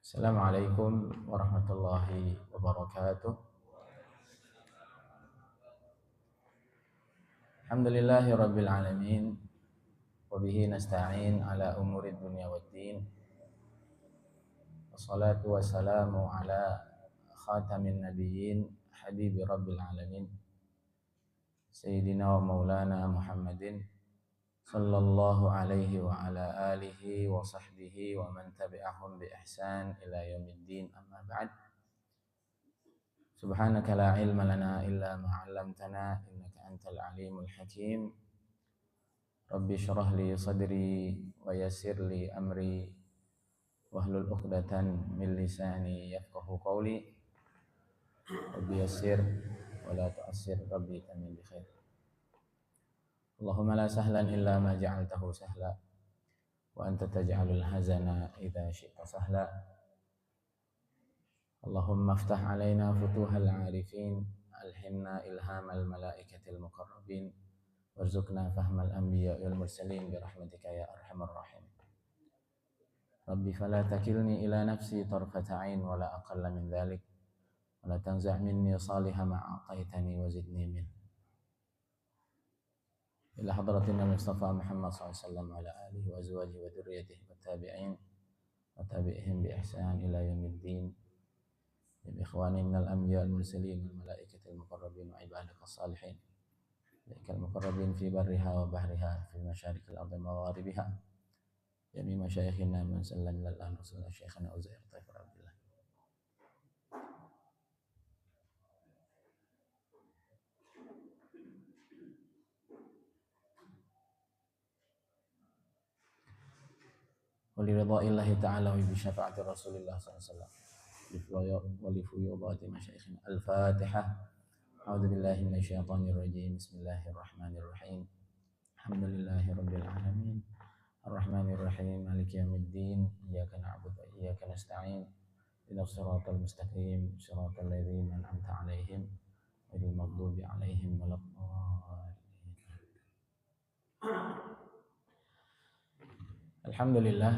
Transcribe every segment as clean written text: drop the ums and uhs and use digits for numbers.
Assalamualaikum warahmatullahi wabarakatuh. Alhamdulillahi rabbil alamin. Wabihi nasta'in ala umuri dunya waddin. Wassalatu wassalamu ala khatamin nabiyyin habibi rabbil alamin. Sayyidina wa maulana Muhammadin sallallahu alaihi wa ala alihi wa sahbihi wa man tabi'ahum bi ihsan ila yaumiddin, amma ba'd. Subhanaka la ilma lana illa ma 'allamtana innaka antal alimul hakim. Rabbi syrah li sadri wa yassir li amri wahlul 'uqdatan min lisani yafqahu qawli. Rabbi yassir wa la tu'assir, rabbi tamin bi khair. Allahumma la sahlan illa ma ja'altahu sahla wa anta taj'alul hazana idza syi'ta sahla. Allahumma aftah alaina futuhal arifin, alhimna ilhamal malaikatil muqarrabin, warzuqna fahmal anbiya wal mursalin birahmatika ya arhamar rahim. Rabbi fala takilni ila nafsi tarfata ain wala aqalla min dhalik, wala tanza' minni salihah ma a'taitani wa zidni min. Ila hadratina Mustafa Muhammad SAW wa ala alihi wa azwajihi wa dhurriyyatihi wa tabi'in wa tabi'ihim bi ihsan ila yaumiddin. Ikhwani minal anbiya wal mursalin wal malaikatil muqarrabin wa ibadika salihin. Ilaikal muqarrabin fi barriha wa bahriha fi masyariqil ardi wa magharibiha. Jami masyayikhina man sallam lil an rasulullah syekhana Uzair Taifur Abdullah. Wa li ridha'illahi ta'ala wa bi syafa'ati rasulillah sallallahu alaihi wasallam. ولفيوضات مشايخنا. الفاتحة. أعوذ بالله من الشيطان الرجيم. بسم الله الرحمن الرحيم. الحمد لله رب العالمين الرحمن الرحيم مالك يوم الدين. إياك نعبد وإياك نستعين. اهدنا الصراط المستقيم صراط الذين أنعمت عليهم غير المغضوب عليهم ولا الضالين. Alhamdulillah,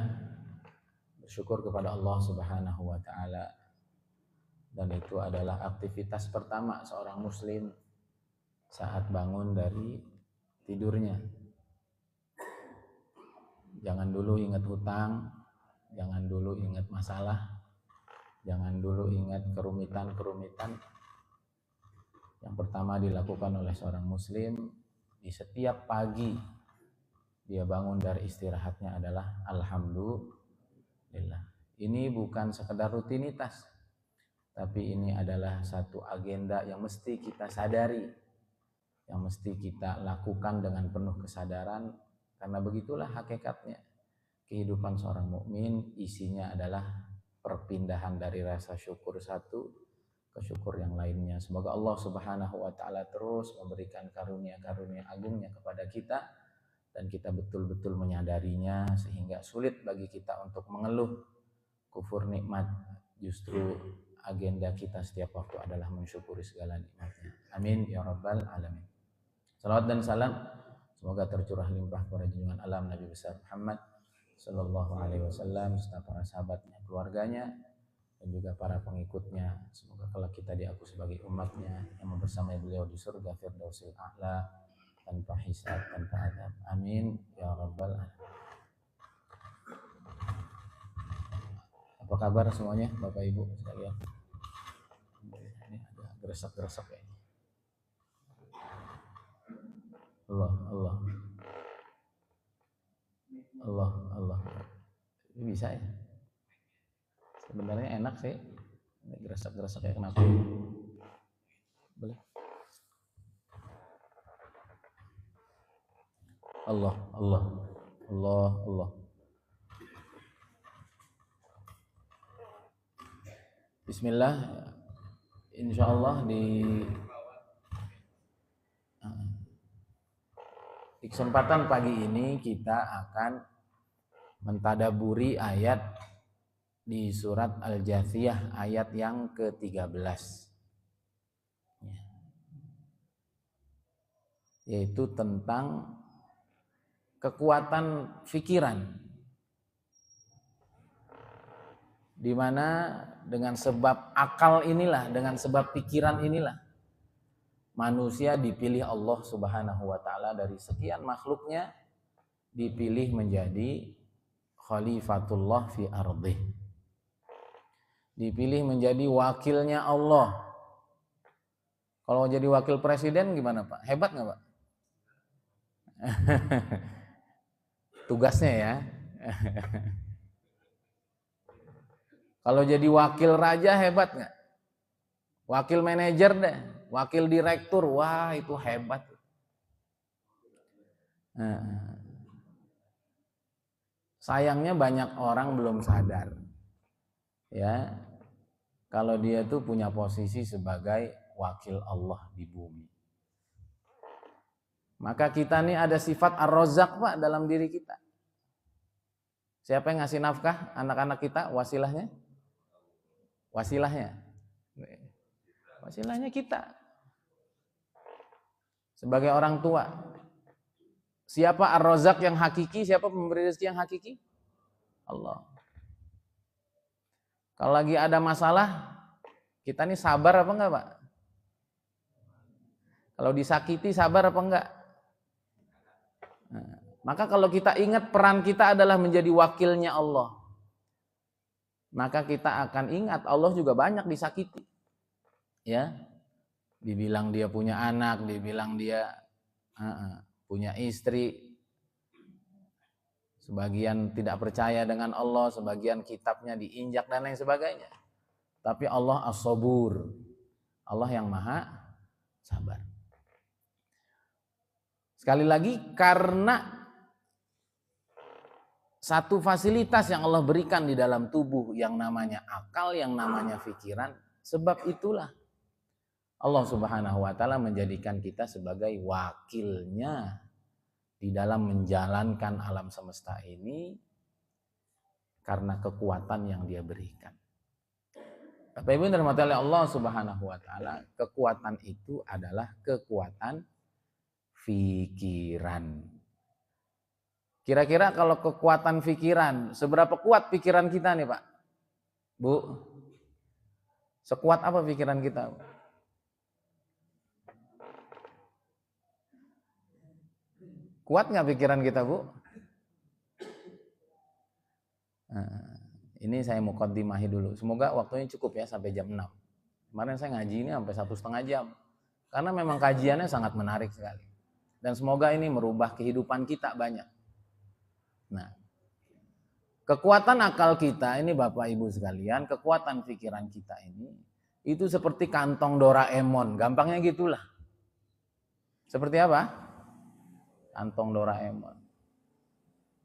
bersyukur kepada Allah Subhanahu wa taala. Dan itu adalah aktivitas pertama seorang muslim saat bangun dari tidurnya. Jangan dulu ingat hutang, jangan dulu ingat masalah, jangan dulu ingat kerumitan-kerumitan. Yang pertama dilakukan oleh seorang muslim di setiap pagi dia bangun dari istirahatnya adalah alhamdulillah. Ini bukan sekedar rutinitas, tapi ini adalah satu agenda yang mesti kita sadari, yang mesti kita lakukan dengan penuh kesadaran, karena begitulah hakikatnya. Kehidupan seorang mukmin isinya adalah perpindahan dari rasa syukur satu ke syukur yang lainnya. Semoga Allah Subhanahu wa taala terus memberikan karunia-karunia agungnya kepada kita dan kita betul-betul menyadarinya sehingga sulit bagi kita untuk mengeluh kufur nikmat. Justru agenda kita setiap waktu adalah mensyukuri segala nikmatnya. Amin ya rabbal alamin. Salawat dan salam semoga tercurah limpah kepada junjungan alam Nabi besar Muhammad sallallahu alaihi wasallam serta para sahabatnya, keluarganya dan juga para pengikutnya. Semoga kelak kita diaku sebagai umatnya yang membersamai beliau di surga Firdausil A'la tanpa hisab, tanpa adab. Amin ya rabbal alamin. Apa kabar semuanya Bapak Ibu sekalian? Ini ada geresak-geresak ya. Allah. Ini bisa ya? Sebenarnya enak sih. Ini geresak-geresak ya, kenapa? Boleh. Allah. Bismillah. Insyaallah di kesempatan pagi ini kita akan mentadaburi ayat di surat Al-Jathiyah ayat yang ke-13, yaitu tentang kekuatan pikiran. di mana dengan sebab akal inilah, dengan sebab pikiran inilah manusia dipilih Allah Subhanahu wa taala dari sekian makhluknya, dipilih menjadi khalifatullah fi ardhih. Dipilih menjadi wakilnya Allah. Kalau jadi wakil presiden gimana Pak? Hebat nggak Pak? Tugasnya ya. Kalau jadi wakil raja hebat nggak? Wakil manajer deh, wakil direktur, wah itu hebat. Sayangnya banyak orang belum sadar, ya, kalau dia tuh punya posisi sebagai wakil Allah di bumi. Maka kita nih ada sifat Ar-Razzaq Pak dalam diri kita. Siapa yang ngasih nafkah anak-anak kita? Wasilahnya? Wasilahnya kita. Sebagai orang tua. Siapa Ar-Razzaq yang hakiki? Siapa pemberi rezeki yang hakiki? Allah. Kalau lagi ada masalah, kita nih sabar apa enggak Pak? Kalau disakiti sabar apa enggak? Nah, maka kalau kita ingat peran kita adalah menjadi wakilnya Allah, maka kita akan ingat Allah juga banyak disakiti. Ya, dibilang dia punya anak, dibilang dia punya istri, sebagian tidak percaya dengan Allah, sebagian kitabnya diinjak dan lain sebagainya. Tapi Allah As-Sabur, Allah yang maha sabar. Sekali lagi, karena satu fasilitas yang Allah berikan di dalam tubuh yang namanya akal, yang namanya pikiran, sebab itulah Allah Subhanahu wa taala menjadikan kita sebagai wakilnya di dalam menjalankan alam semesta ini karena kekuatan yang Dia berikan. Bapak Ibu yang dirahmati oleh Allah Subhanahu wa taala, kekuatan itu adalah kekuatan pikiran. Kira-kira kalau kekuatan pikiran, seberapa kuat pikiran kita nih Pak? Bu? Sekuat apa pikiran kita? Kuat nggak pikiran kita Bu? Nah, ini saya muqaddimahi dulu. Semoga waktunya cukup ya sampai jam 6. Kemarin saya ngaji ini sampai 1,5 jam. Karena memang kajiannya sangat menarik sekali. Dan semoga ini merubah kehidupan kita banyak. Nah, kekuatan akal kita ini Bapak Ibu sekalian, kekuatan pikiran kita ini, itu seperti kantong Doraemon, gampangnya gitulah. Seperti apa? Kantong Doraemon.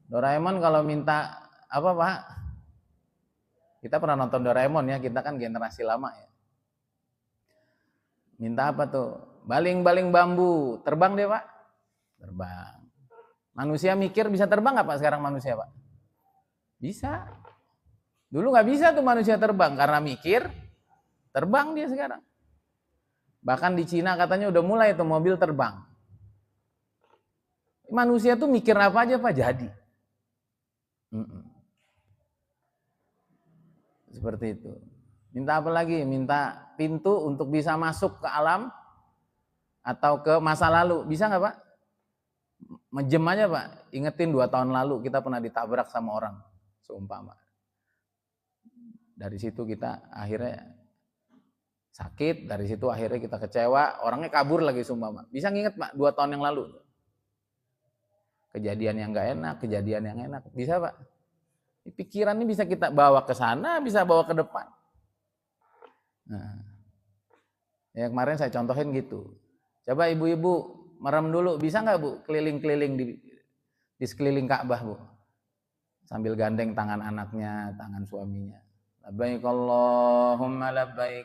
Doraemon kalau minta apa Pak? Kita pernah nonton Doraemon ya, kita kan generasi lama ya. Minta apa tuh? Baling-baling bambu, terbang deh Pak? Terbang. Manusia mikir bisa terbang nggak Pak sekarang manusia Pak? Bisa. Dulu nggak bisa tuh manusia terbang karena mikir, terbang dia sekarang. Bahkan di Cina katanya udah mulai tuh mobil terbang. Manusia tuh mikir apa aja Pak jadi. Seperti itu. Minta apa lagi? Minta pintu untuk bisa masuk ke alam atau ke masa lalu. Bisa nggak Pak? Mejem aja Pak, ingetin 2 tahun lalu kita pernah ditabrak sama orang, seumpama. Dari situ kita akhirnya sakit, dari situ akhirnya kita kecewa, orangnya kabur lagi seumpama. Bisa nginget Pak 2 tahun yang lalu? Kejadian yang gak enak, kejadian yang enak, bisa Pak? Pikiran ini bisa kita bawa ke sana, bisa bawa ke depan. Nah, ya kemarin saya contohin gitu. Coba ibu-ibu merem dulu, bisa nggak Bu keliling-keliling di sekeliling Ka'bah Bu, sambil gandeng tangan anaknya, tangan suaminya, labbaik Allahumma labbaik,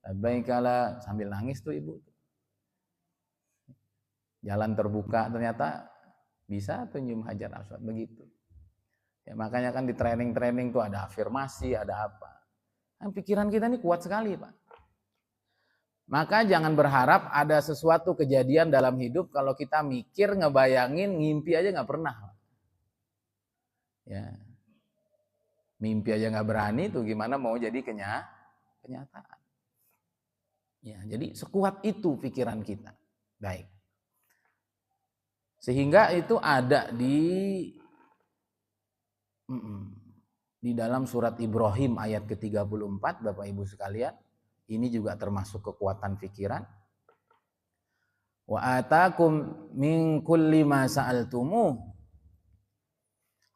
labbaik la, sambil nangis tuh ibu. Jalan terbuka, ternyata bisa tuh nyium Hajar Aswad begitu. Ya makanya kan di training-training tuh ada afirmasi, ada apa. Nah, pikiran kita ini kuat sekali Pak. Maka jangan berharap ada sesuatu kejadian dalam hidup kalau kita mikir, ngebayangin, ngimpi aja nggak pernah. Ya. Mimpi aja nggak berani tuh, gimana mau jadi kenyataan. Ya, jadi sekuat itu pikiran kita. Baik. Sehingga itu ada di dalam surat Ibrahim ayat ke-34, Bapak Ibu sekalian. Ini juga termasuk kekuatan pikiran. Wa atakum min kulli ma sa'altumuh.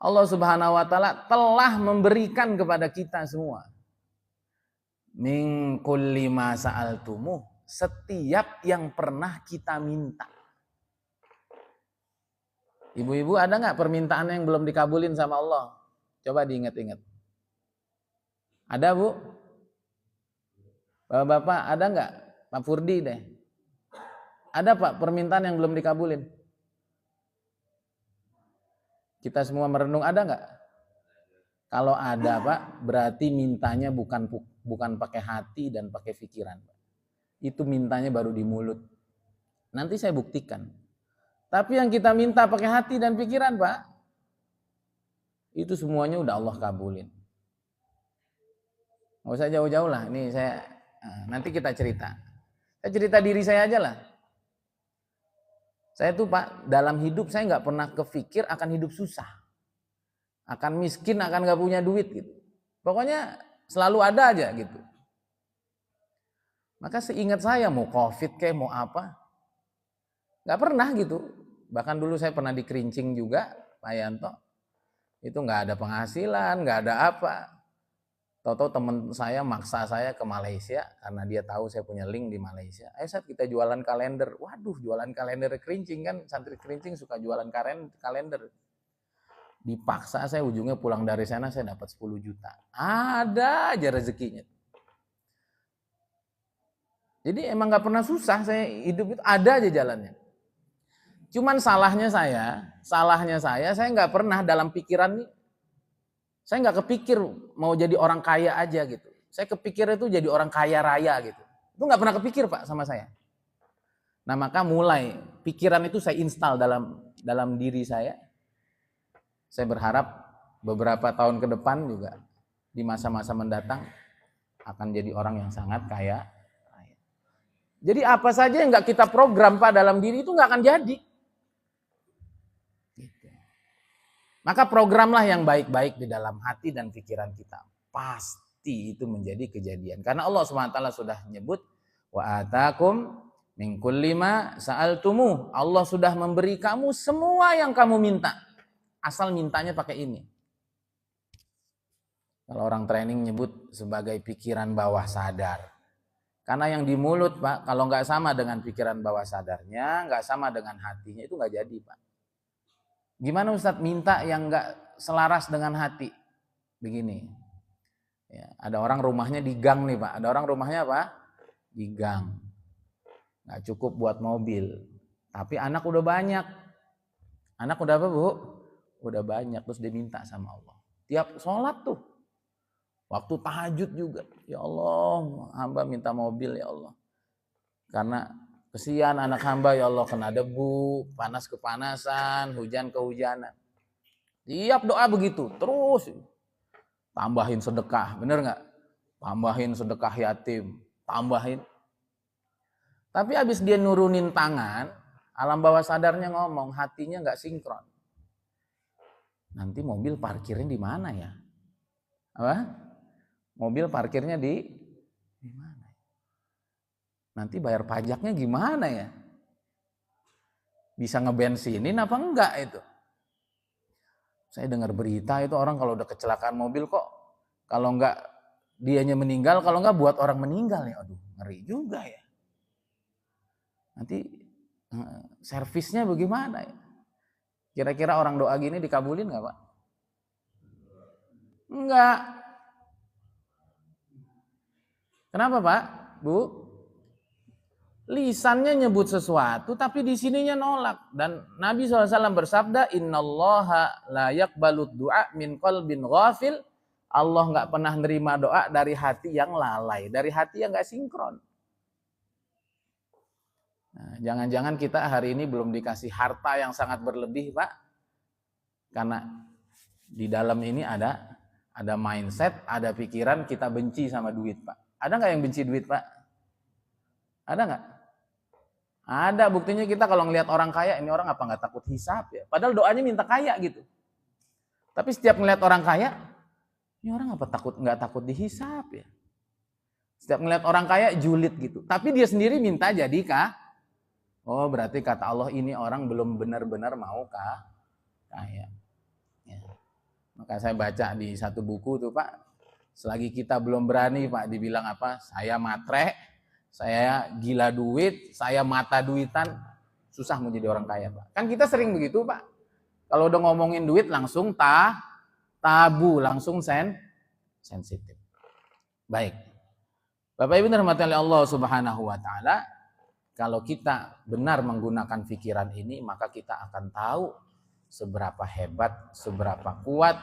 Allah Subhanahu wa taala telah memberikan kepada kita semua min kulli ma sa'altumuh, setiap yang pernah kita minta. Ibu-ibu, ada nggak permintaan yang belum dikabulin sama Allah? Coba diingat-ingat. Ada, Bu? Bapak-bapak, ada nggak? Pak Furdi deh. Ada, Pak, permintaan yang belum dikabulin? Kita semua merenung, ada nggak? Kalau ada, Pak, berarti mintanya bukan pakai hati dan pakai pikiran, Pak. Itu mintanya baru di mulut. Nanti saya buktikan. Tapi yang kita minta pakai hati dan pikiran, Pak, itu semuanya udah Allah kabulin. Nggak usah jauh-jauh lah. Ini nanti kita cerita. Saya cerita diri saya aja lah. Saya tuh, Pak, dalam hidup saya nggak pernah kepikir akan hidup susah, akan miskin, akan nggak punya duit gitu. Pokoknya selalu ada aja gitu. Maka seingat saya, mau COVID kayak mau apa, nggak pernah gitu. Bahkan dulu saya pernah dikerincing juga, Pak Yanto. Itu nggak ada penghasilan, nggak ada apa. Tahu-tahu teman saya maksa saya ke Malaysia karena dia tahu saya punya link di Malaysia. Ayo Sat, kita jualan kalender. Waduh, jualan kalender kerincing kan, santri kerincing suka jualan kalender. Dipaksa saya, ujungnya pulang dari sana saya dapat 10 juta. Ada aja rezekinya. Jadi emang nggak pernah susah, saya hidup itu ada aja jalannya. Cuman salahnya saya nggak pernah dalam pikiran nih. Saya nggak kepikir mau jadi orang kaya aja gitu. Saya kepikir itu jadi orang kaya raya gitu. Itu nggak pernah kepikir, Pak, sama saya. Nah, maka mulai pikiran itu saya install dalam diri saya. Saya berharap beberapa tahun ke depan juga di masa-masa mendatang akan jadi orang yang sangat kaya. Jadi apa saja yang nggak kita program, Pak, dalam diri itu nggak akan jadi. Maka programlah yang baik-baik di dalam hati dan pikiran kita. Pasti itu menjadi kejadian. Karena Allah SWT sudah menyebut, wa atakum min kulli ma sa'altumuh. Allah sudah memberi kamu semua yang kamu minta. Asal mintanya pakai ini. Kalau orang training nyebut sebagai pikiran bawah sadar. Karena yang di mulut, Pak, kalau nggak sama dengan pikiran bawah sadarnya, nggak sama dengan hatinya, itu nggak jadi, Pak. Gimana Ustadz minta yang nggak selaras dengan hati? Begini, ya, ada orang rumahnya di gang nih, Pak. Ada orang rumahnya apa? Di gang. Nggak cukup buat mobil. Tapi anak udah banyak. Anak udah apa, Bu? Udah banyak. Terus dia minta sama Allah. Tiap sholat tuh. Waktu tahajud juga. Ya Allah, hamba minta mobil ya Allah. Karena kesian anak hamba ya Allah, kena debu, panas kepanasan, hujan kehujanan. Tiap doa begitu, terus tambahin sedekah, bener nggak? Tambahin sedekah yatim, tambahin. Tapi habis dia nurunin tangan, alam bawah sadarnya ngomong, hatinya nggak sinkron. Nanti mobil parkirnya di mana ya? Apa? Mobil parkirnya di mana? Nanti bayar pajaknya gimana ya? Bisa ngebensinin apa enggak itu? Saya dengar berita itu orang kalau udah kecelakaan mobil kok, kalau enggak dianya meninggal, kalau enggak buat orang meninggal ya. Aduh, ngeri juga ya. Nanti servisnya bagaimana ya? Kira-kira orang doa gini dikabulin enggak, Pak? Enggak. Kenapa, Pak? Bu? Lisannya nyebut sesuatu tapi di sininya nolak. Dan Nabi SAW bersabda, innallaha la yaqbalud du'a min qalbin ghafil. Allah nggak pernah nerima doa dari hati yang lalai, dari hati yang nggak sinkron. Nah, jangan-jangan kita hari ini belum dikasih harta yang sangat berlebih, Pak. Karena di dalam ini ada Ada mindset, ada pikiran kita benci sama duit, Pak. Ada nggak yang benci duit, Pak? Ada nggak? Ada, buktinya kita kalau ngelihat orang kaya, ini orang apa nggak takut hisab ya? Padahal doanya minta kaya gitu. Tapi setiap ngelihat orang kaya, ini orang apa nggak takut dihisab ya? Setiap ngelihat orang kaya julid gitu. Tapi dia sendiri minta jadi kah? Oh, berarti kata Allah ini orang belum benar-benar mau kaya. Ya. Maka saya baca di satu buku tuh, Pak, selagi kita belum berani, Pak, dibilang apa? Saya matre, saya gila duit, saya mata duitan, susah mau jadi orang kaya, Pak. Kan kita sering begitu, Pak. Kalau udah ngomongin duit langsung tabu, langsung sensitif. Baik. Bapak Ibu dirahmati oleh Allah Subhanahu wa taala, kalau kita benar menggunakan pikiran ini, maka kita akan tahu seberapa hebat, seberapa kuat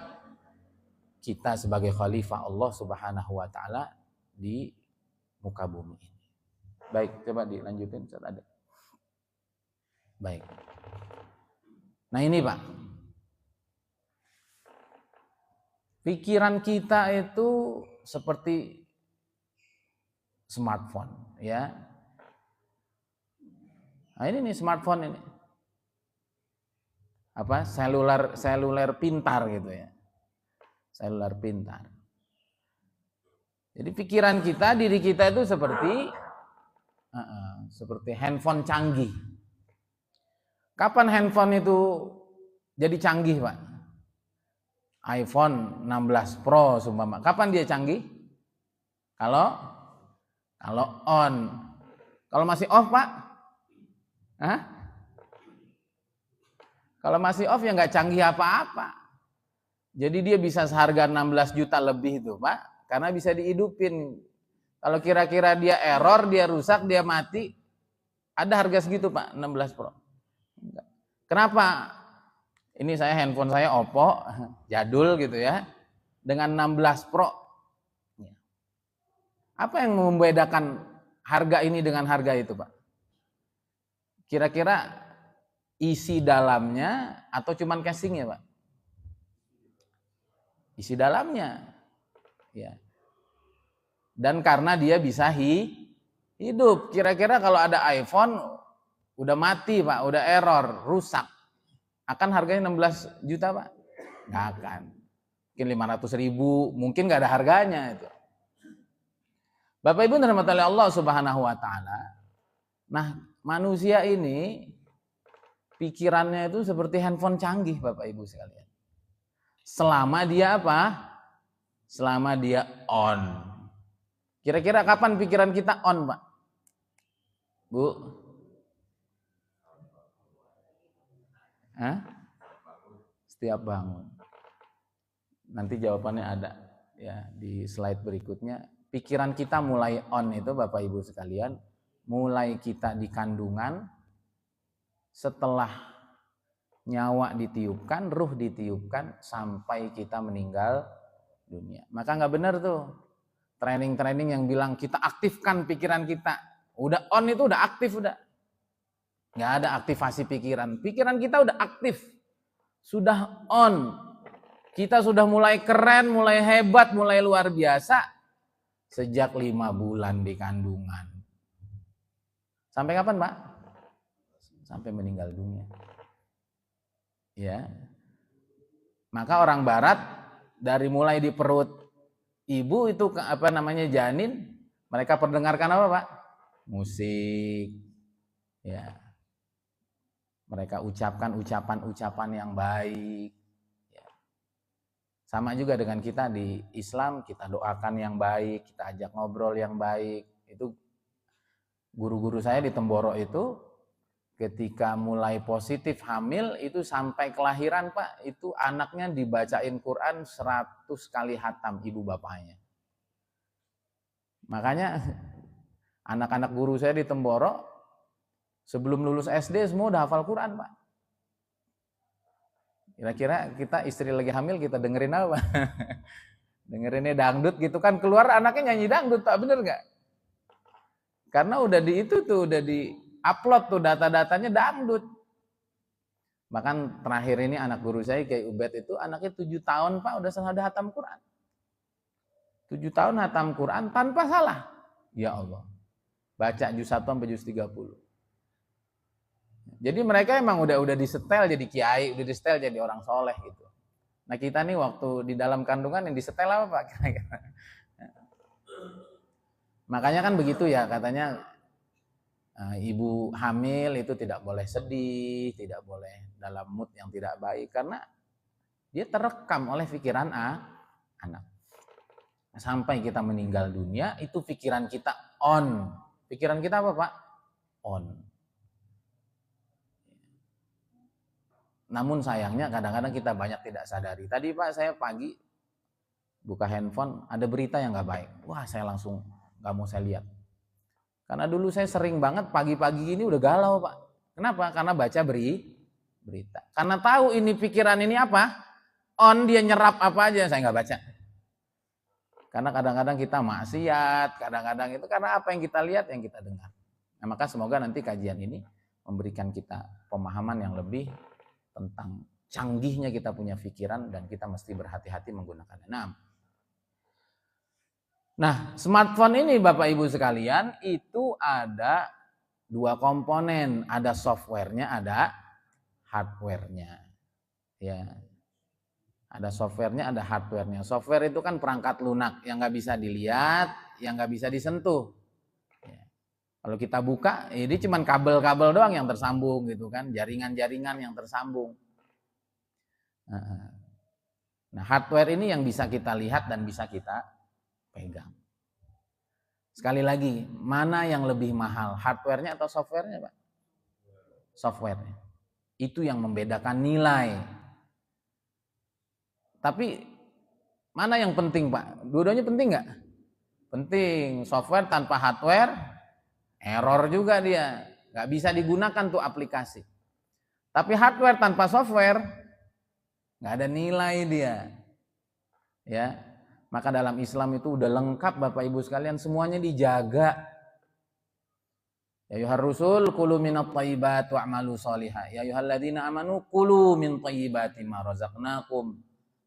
kita sebagai khalifah Allah Subhanahu wa taala di muka bumi ini. Baik, coba dilanjutin Ustaz ada. Baik. Nah ini, Pak. Pikiran kita itu seperti smartphone, ya. Nah ini nih smartphone ini. Apa? Seluler pintar gitu ya. Seluler pintar. Jadi pikiran kita, diri kita itu seperti handphone canggih. Kapan handphone itu jadi canggih, Pak? iPhone 16 Pro sumpama. Kapan dia canggih? Kalau on. Kalau masih off, Pak? Hah? Kalau masih off ya nggak canggih apa-apa. Jadi dia bisa seharga 16 juta lebih itu, Pak. Karena bisa dihidupin. Kalau kira-kira dia error, dia rusak, dia mati, ada harga segitu, Pak, 16 Pro. Kenapa? Ini handphone saya Oppo, jadul gitu ya, dengan 16 Pro. Apa yang membedakan harga ini dengan harga itu, Pak? Kira-kira isi dalamnya atau cuman casingnya, Pak? Isi dalamnya. Ya. Dan karena dia bisa hidup. Kira-kira kalau ada iPhone udah mati, Pak, udah error, rusak. Akan harganya 16 juta, Pak? Nggak akan. Mungkin 500.000, mungkin nggak ada harganya itu. Bapak Ibu dirahmati oleh Allah Subhanahu wa taala. Nah, manusia ini pikirannya itu seperti handphone canggih, Bapak Ibu sekalian. Selama dia apa? Selama dia on. Kira-kira kapan pikiran kita on, Pak? Bu? Hah? Setiap bangun. Nanti jawabannya ada ya di slide berikutnya. Pikiran kita mulai on itu, Bapak Ibu sekalian, mulai kita di kandungan, setelah nyawa ditiupkan, ruh ditiupkan, sampai kita meninggal dunia. Maka nggak benar tuh training-training yang bilang kita aktifkan pikiran kita. Udah on itu udah aktif udah. Nggak ada aktivasi pikiran. Pikiran kita udah aktif. Sudah on. Kita sudah mulai keren, mulai hebat, mulai luar biasa. Sejak 5 bulan di kandungan. Sampai kapan, Pak? Sampai meninggal dunia. Ya. Maka orang barat dari mulai di perut ibu itu janin, mereka perdengarkan apa, Pak? Musik. Ya. Mereka ucapkan ucapan-ucapan yang baik. Ya. Sama juga dengan kita di Islam, kita doakan yang baik, kita ajak ngobrol yang baik. Itu guru-guru saya di Temboro itu ketika mulai positif hamil itu sampai kelahiran, Pak, itu anaknya dibacain Quran 100 kali hatam ibu bapaknya. Makanya anak-anak guru saya di Temboro sebelum lulus SD semua udah hafal Quran, Pak. Kira-kira kita istri lagi hamil kita dengerin apa? Dengerinnya dangdut gitu kan, keluar anaknya nyanyi dangdut, Pak, bener nggak? Karena udah udah di upload tuh data-datanya dangdut. Bahkan terakhir ini anak guru saya Kiai Ubed itu anaknya 7 tahun, Pak, udah hatam Quran. 7 tahun hatam Quran tanpa salah. Ya Allah. Baca juz 1 sampai juz 30. Jadi mereka emang udah disetel jadi kiai, udah disetel jadi orang soleh gitu. Nah kita nih waktu di dalam kandungan yang disetel apa Pak? Makanya kan begitu ya katanya ibu hamil itu tidak boleh sedih, tidak boleh dalam mood yang tidak baik karena dia terekam oleh pikiran anak. Sampai kita meninggal dunia itu pikiran kita on. Pikiran kita apa Pak? On. Namun sayangnya kadang-kadang kita banyak tidak sadari. Tadi Pak saya pagi buka handphone ada berita yang gak baik. Wah saya langsung gak mau saya lihat. Karena dulu saya sering banget pagi-pagi ini udah galau Pak. Kenapa? Karena baca berita. Karena tahu ini pikiran ini apa? On, dia nyerap apa aja saya gak baca. Karena kadang-kadang kita maksiat, kadang-kadang itu karena apa yang kita lihat, yang kita dengar. Nah, maka semoga nanti kajian ini memberikan kita pemahaman yang lebih tentang canggihnya kita punya pikiran dan kita mesti berhati-hati menggunakannya. Nah, smartphone ini Bapak Ibu sekalian itu ada 2 komponen, ada softwarenya, ada hardwarenya. Ya. Ada softwarenya, ada hardwarenya. Software itu kan perangkat lunak yang nggak bisa dilihat, yang nggak bisa disentuh. Ya. Kalau kita buka, ini cuma kabel-kabel doang yang tersambung gitu kan, jaringan-jaringan yang tersambung. Nah, hardware ini yang bisa kita lihat dan bisa kita pegang. Sekali lagi, mana yang lebih mahal, hardwarenya atau softwarenya, Pak? Softwarenya. Itu yang membedakan nilai. Tapi mana yang penting Pak? Dua-duanya penting nggak? Penting. Software tanpa hardware, error juga dia. Nggak bisa digunakan tuh aplikasi. Tapi hardware tanpa software, nggak ada nilai dia. Ya, maka dalam Islam itu udah lengkap Bapak Ibu sekalian, semuanya dijaga. Ya ayyuhar rusul kulu minat thayyibat wa'malu sholihah. Ya ayyuhalladzina amanu kulu min thayyibati ma razaqnakum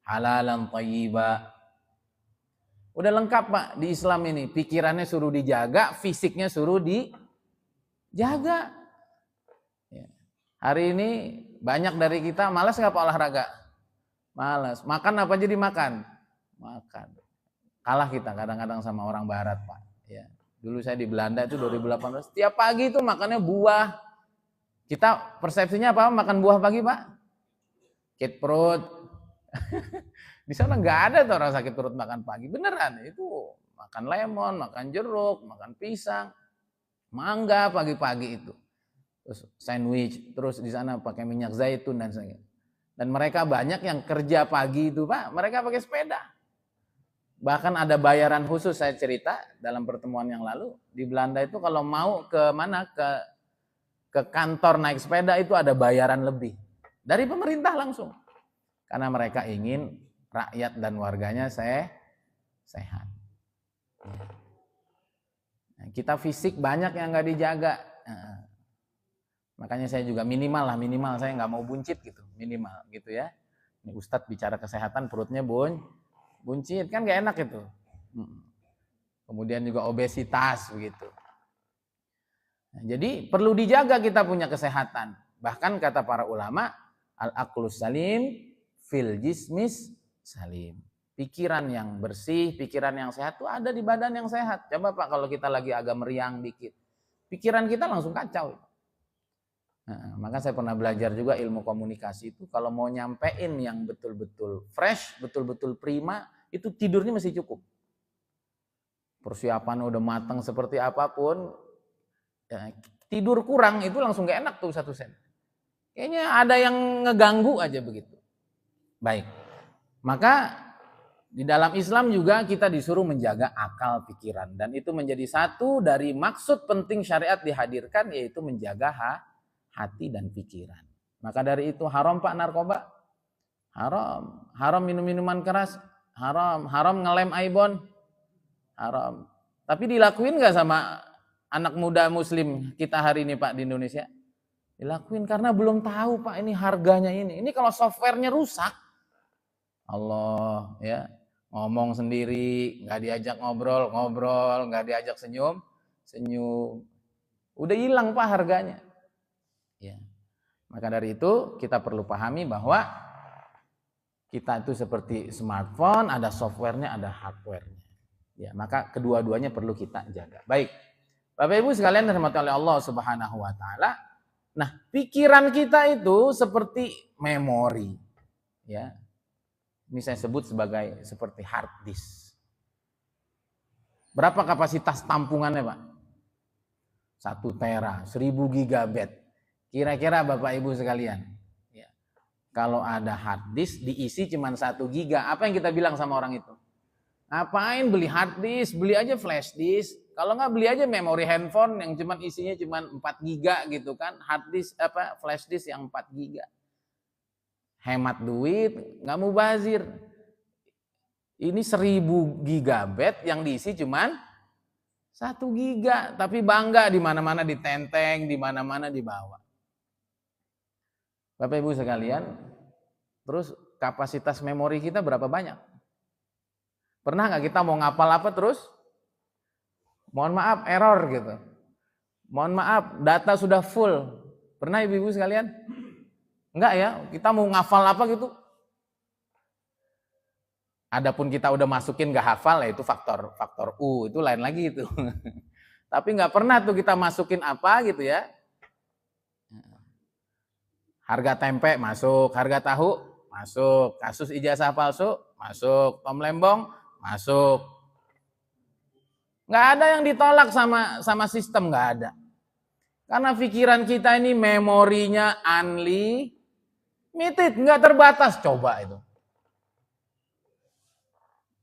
halalan thayyiba. Udah lengkap Pak di Islam ini. Pikirannya suruh dijaga, fisiknya suruh dijaga. Ya. Hari ini banyak dari kita malas nggak Pak olahraga? Malas. Makan apa jadi makan? Makan. Kalah kita kadang-kadang sama orang barat Pak. Ya. Dulu saya di Belanda itu 2018. Setiap pagi itu makannya buah. Kita persepsinya apa? Makan buah pagi Pak? Sakit perut. Di sana nggak ada tuh orang sakit perut makan pagi, beneran itu makan lemon, makan jeruk, makan pisang, mangga pagi-pagi itu, terus sandwich, terus di sana pakai minyak zaitun dan sebagainya. Dan mereka banyak yang kerja pagi itu Pak, mereka pakai sepeda. Bahkan ada bayaran khusus, saya cerita dalam pertemuan yang lalu di Belanda itu kalau mau ke mana ke kantor naik sepeda itu ada bayaran lebih dari pemerintah langsung. Karena mereka ingin rakyat dan warganya sehat. Nah, kita fisik banyak yang nggak dijaga. Makanya saya juga minimal saya nggak mau buncit gitu, minimal gitu ya. Ini Ustadz bicara kesehatan perutnya buncit kan nggak enak itu. Kemudian juga obesitas begitu. Nah, jadi perlu dijaga kita punya kesehatan. Bahkan kata para ulama, al-aqlus salim fil jismis salim. Pikiran yang bersih, pikiran yang sehat itu ada di badan yang sehat. Coba Pak kalau kita lagi agak meriang dikit, pikiran kita langsung kacau. Nah, maka saya pernah belajar juga ilmu komunikasi itu kalau mau nyampein yang betul-betul fresh, betul-betul prima, itu tidurnya masih cukup. Persiapan udah matang seperti apapun, ya, tidur kurang itu langsung gak enak tuh 1 sen. Kayaknya ada yang ngeganggu aja begitu. Baik, maka di dalam Islam juga kita disuruh menjaga akal pikiran. Dan itu menjadi satu dari maksud penting syariat dihadirkan, yaitu menjaga hati dan pikiran. Maka dari itu haram Pak narkoba, haram minum minuman keras, haram ngelem aibon, haram. Tapi dilakuin gak sama anak muda muslim kita hari ini Pak di Indonesia? Dilakuin karena belum tahu Pak ini harganya ini. Ini kalau softwarenya rusak, Allah ya, ngomong sendiri, nggak diajak ngobrol, nggak diajak senyum. Udah hilang Pak harganya. Ya. Maka dari itu kita perlu pahami bahwa kita itu seperti smartphone, ada softwarenya, ada hardwarenya. Ya, maka kedua-duanya perlu kita jaga. Baik, Bapak Ibu sekalian dirahmati oleh Allah Subhanahu Wa Taala. Nah, pikiran kita itu seperti memori, ya. Ini saya sebut sebagai seperti hard disk. Berapa kapasitas tampungannya, Pak? 1 tera, 1000 gigabit. Kira-kira Bapak Ibu sekalian, ya, kalau ada hard disk diisi cuma 1 giga, apa yang kita bilang sama orang itu? Ngapain beli hard disk? Beli aja flash disk. Kalau nggak beli aja memori handphone yang cuma isinya cuma 4 giga gitu kan. Hard disk flash disk yang 4 giga. Hemat duit, nggak mubazir. Ini 1000 gigabit yang diisi cuman 1 giga, tapi bangga di mana-mana ditenteng, di mana-mana dibawa. Bapak Ibu sekalian, terus kapasitas memori kita berapa banyak? Pernah nggak kita mau ngapal apa terus? Mohon maaf, error gitu. Mohon maaf, data sudah full. Pernah ibu-ibu sekalian? Enggak ya, kita mau ngafal apa gitu. Adapun kita udah masukin nggak hafal ya itu faktor U, itu lain lagi itu. Tapi nggak pernah tuh kita masukin apa gitu ya. Harga tempe masuk, harga tahu masuk, kasus ijazah palsu masuk, Tom Lembong masuk. Nggak ada yang ditolak sama sistem, nggak ada. Karena pikiran kita ini memorinya unlimited, nggak terbatas. Coba itu.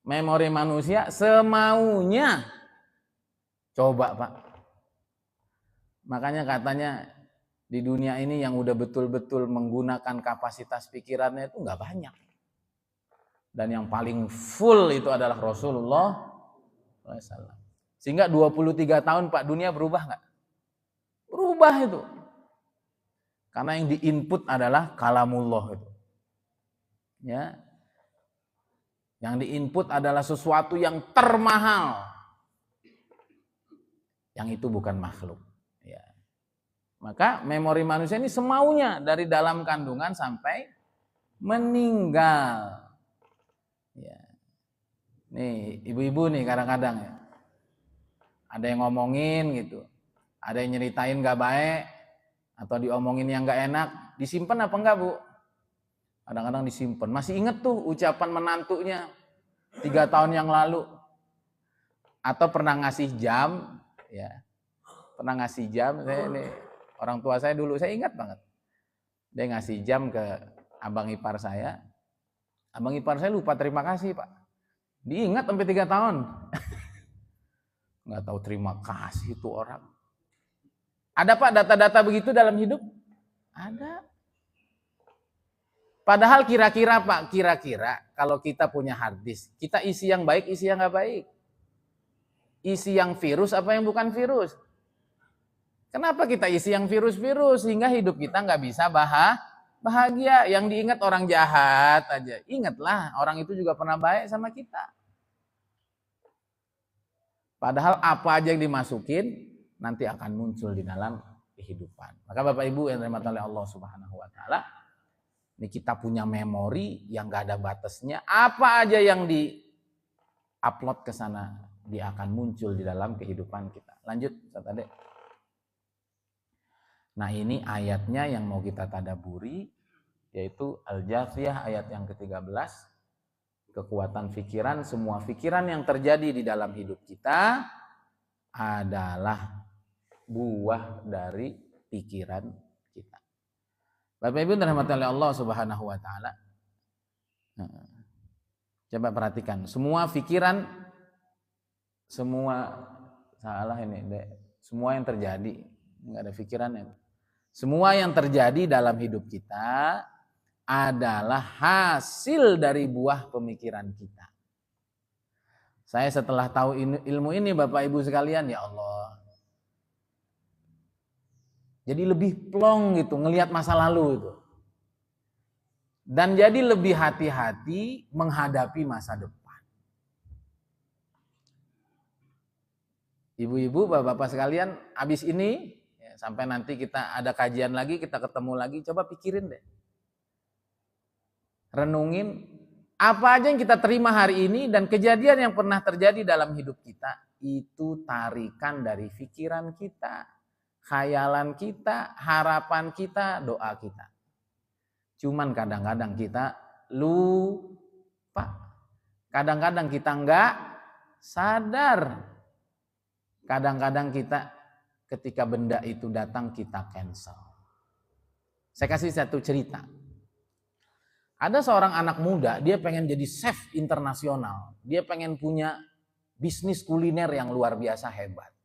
Memori manusia semaunya. Coba Pak. Makanya katanya di dunia ini yang udah betul-betul menggunakan kapasitas pikirannya itu nggak banyak. Dan yang paling full itu adalah Rasulullah SAW. Sehingga 23 tahun Pak, dunia berubah nggak? Berubah itu. Karena yang diinput adalah kalamullah itu. Ya. Yang diinput adalah sesuatu yang termahal. Yang itu bukan makhluk. Ya. Maka memori manusia ini semaunya dari dalam kandungan sampai meninggal. Ya. Nih ibu-ibu nih kadang-kadang ya. Ada yang ngomongin gitu. Ada yang nyeritain gak baik. Atau diomongin yang gak enak. Disimpan apa enggak Bu? Kadang-kadang disimpan. Masih inget tuh ucapan menantunya 3 tahun yang lalu. Atau pernah ngasih jam. Ya. Pernah ngasih jam. Ini orang tua saya dulu, saya ingat banget. Dia ngasih jam ke abang ipar saya. Abang ipar saya lupa terima kasih Pak. Diingat sampai 3 tahun. Nggak tahu terima kasih itu orang. Ada Pak data-data begitu dalam hidup? Ada. Padahal kira-kira Pak, kira-kira kalau kita punya hard disk, kita isi yang baik, isi yang nggak baik. Isi yang virus apa yang bukan virus? Kenapa kita isi yang virus-virus sehingga hidup kita nggak bisa bahagia? Yang diingat orang jahat aja. Ingatlah orang itu juga pernah baik sama kita. Padahal apa aja yang dimasukin nanti akan muncul di dalam kehidupan. Maka Bapak Ibu yang dirahmati oleh Allah Subhanahu Wa Taala, ini kita punya memori yang gak ada batasnya. Apa aja yang di-upload ke sana, dia akan muncul di dalam kehidupan kita. Lanjut, Ustaz Ade. Nah ini ayatnya yang mau kita tadaburi, yaitu Al-Jathiyah ayat yang ke-13. Kekuatan pikiran, semua pikiran yang terjadi di dalam hidup kita adalah buah dari pikiran kita. Bapak Ibu dirahmati oleh Allah Subhanahu Wa Taala. Coba perhatikan, semua pikiran, semua yang terjadi, nggak ada pikirannya. Semua yang terjadi dalam hidup kita adalah hasil dari buah pemikiran kita. Saya setelah tahu ilmu ini Bapak Ibu sekalian, ya Allah. Jadi lebih plong gitu ngelihat masa lalu itu. Dan jadi lebih hati-hati menghadapi masa depan. Ibu-ibu, bapak-bapak sekalian, habis ini ya, sampai nanti kita ada kajian lagi, kita ketemu lagi, coba pikirin deh. Renungin apa aja yang kita terima hari ini dan kejadian yang pernah terjadi dalam hidup kita itu tarikan dari pikiran kita, khayalan kita, harapan kita, doa kita. Cuman kadang-kadang kita lupa. Kadang-kadang kita enggak sadar. Kadang-kadang kita ketika benda itu datang kita cancel. Saya kasih satu cerita. Ada seorang anak muda, dia pengen jadi chef internasional. Dia pengen punya bisnis kuliner yang luar biasa hebat.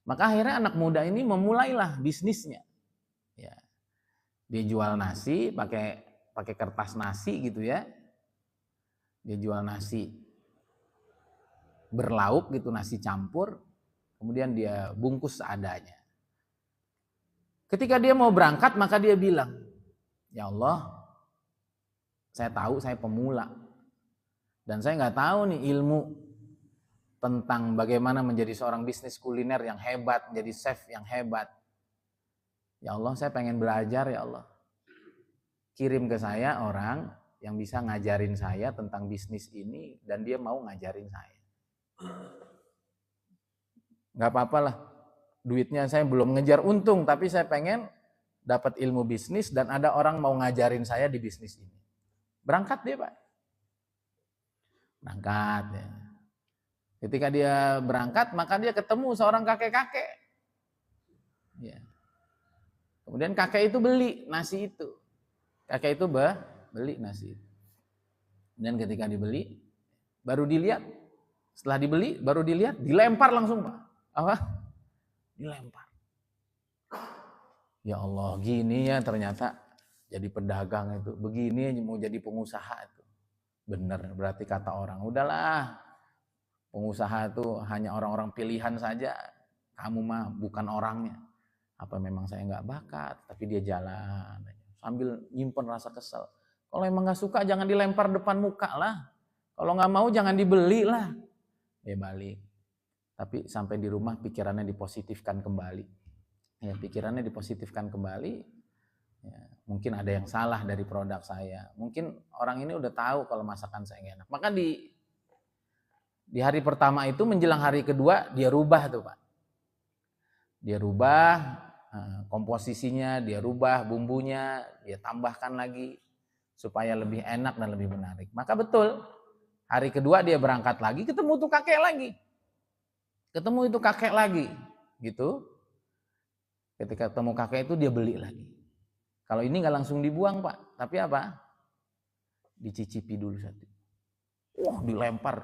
Maka akhirnya anak muda ini memulailah bisnisnya. Ya. Dia jual nasi pakai kertas nasi gitu ya. Dia jual nasi berlauk gitu, nasi campur, kemudian dia bungkus seadanya. Ketika dia mau berangkat maka dia bilang, ya Allah, saya tahu saya pemula dan saya nggak tahu nih ilmu tentang bagaimana menjadi seorang bisnis kuliner yang hebat, menjadi chef yang hebat. Ya Allah, saya pengen belajar ya Allah. Kirim ke saya orang yang bisa ngajarin saya tentang bisnis ini dan dia mau ngajarin saya. Gak apa-apa lah, duitnya saya belum ngejar untung, tapi saya pengen dapat ilmu bisnis dan ada orang mau ngajarin saya di bisnis ini. Berangkat dia Pak. Berangkat ya. Ketika dia berangkat maka dia ketemu seorang kakek-kakek. Ya. Kemudian kakek itu beli nasi itu. Kakek itu beli nasi itu. Dan ketika dibeli, baru dilihat. Setelah dibeli, baru dilihat, dilempar langsung Pak. Apa? Dilempar. Ya Allah, gini ya ternyata jadi pedagang itu. Begini mau jadi pengusaha itu. Benar, berarti kata orang, udahlah. Pengusaha itu hanya orang-orang pilihan saja. Kamu mah bukan orangnya. Apa memang saya nggak bakat, tapi dia jalan. Sambil nyimpen rasa kesel. Kalau emang nggak suka, jangan dilempar depan muka lah. Kalau nggak mau, jangan dibeli lah. Dia balik. Tapi sampai di rumah pikirannya dipositifkan kembali. Ya, pikirannya dipositifkan kembali. Ya, mungkin ada yang salah dari produk saya. Mungkin orang ini udah tahu kalau masakan saya nggak enak. Maka di hari pertama itu menjelang hari kedua dia rubah tuh Pak. Dia rubah komposisinya, dia rubah bumbunya, dia tambahkan lagi supaya lebih enak dan lebih menarik. Maka betul. Hari kedua dia berangkat lagi, ketemu tuh kakek lagi. Ketemu itu kakek lagi, gitu. Ketika ketemu kakek itu dia beli lagi. Kalau ini nggak langsung dibuang Pak, tapi apa? Dicicipi dulu satu. Wah, dilempar.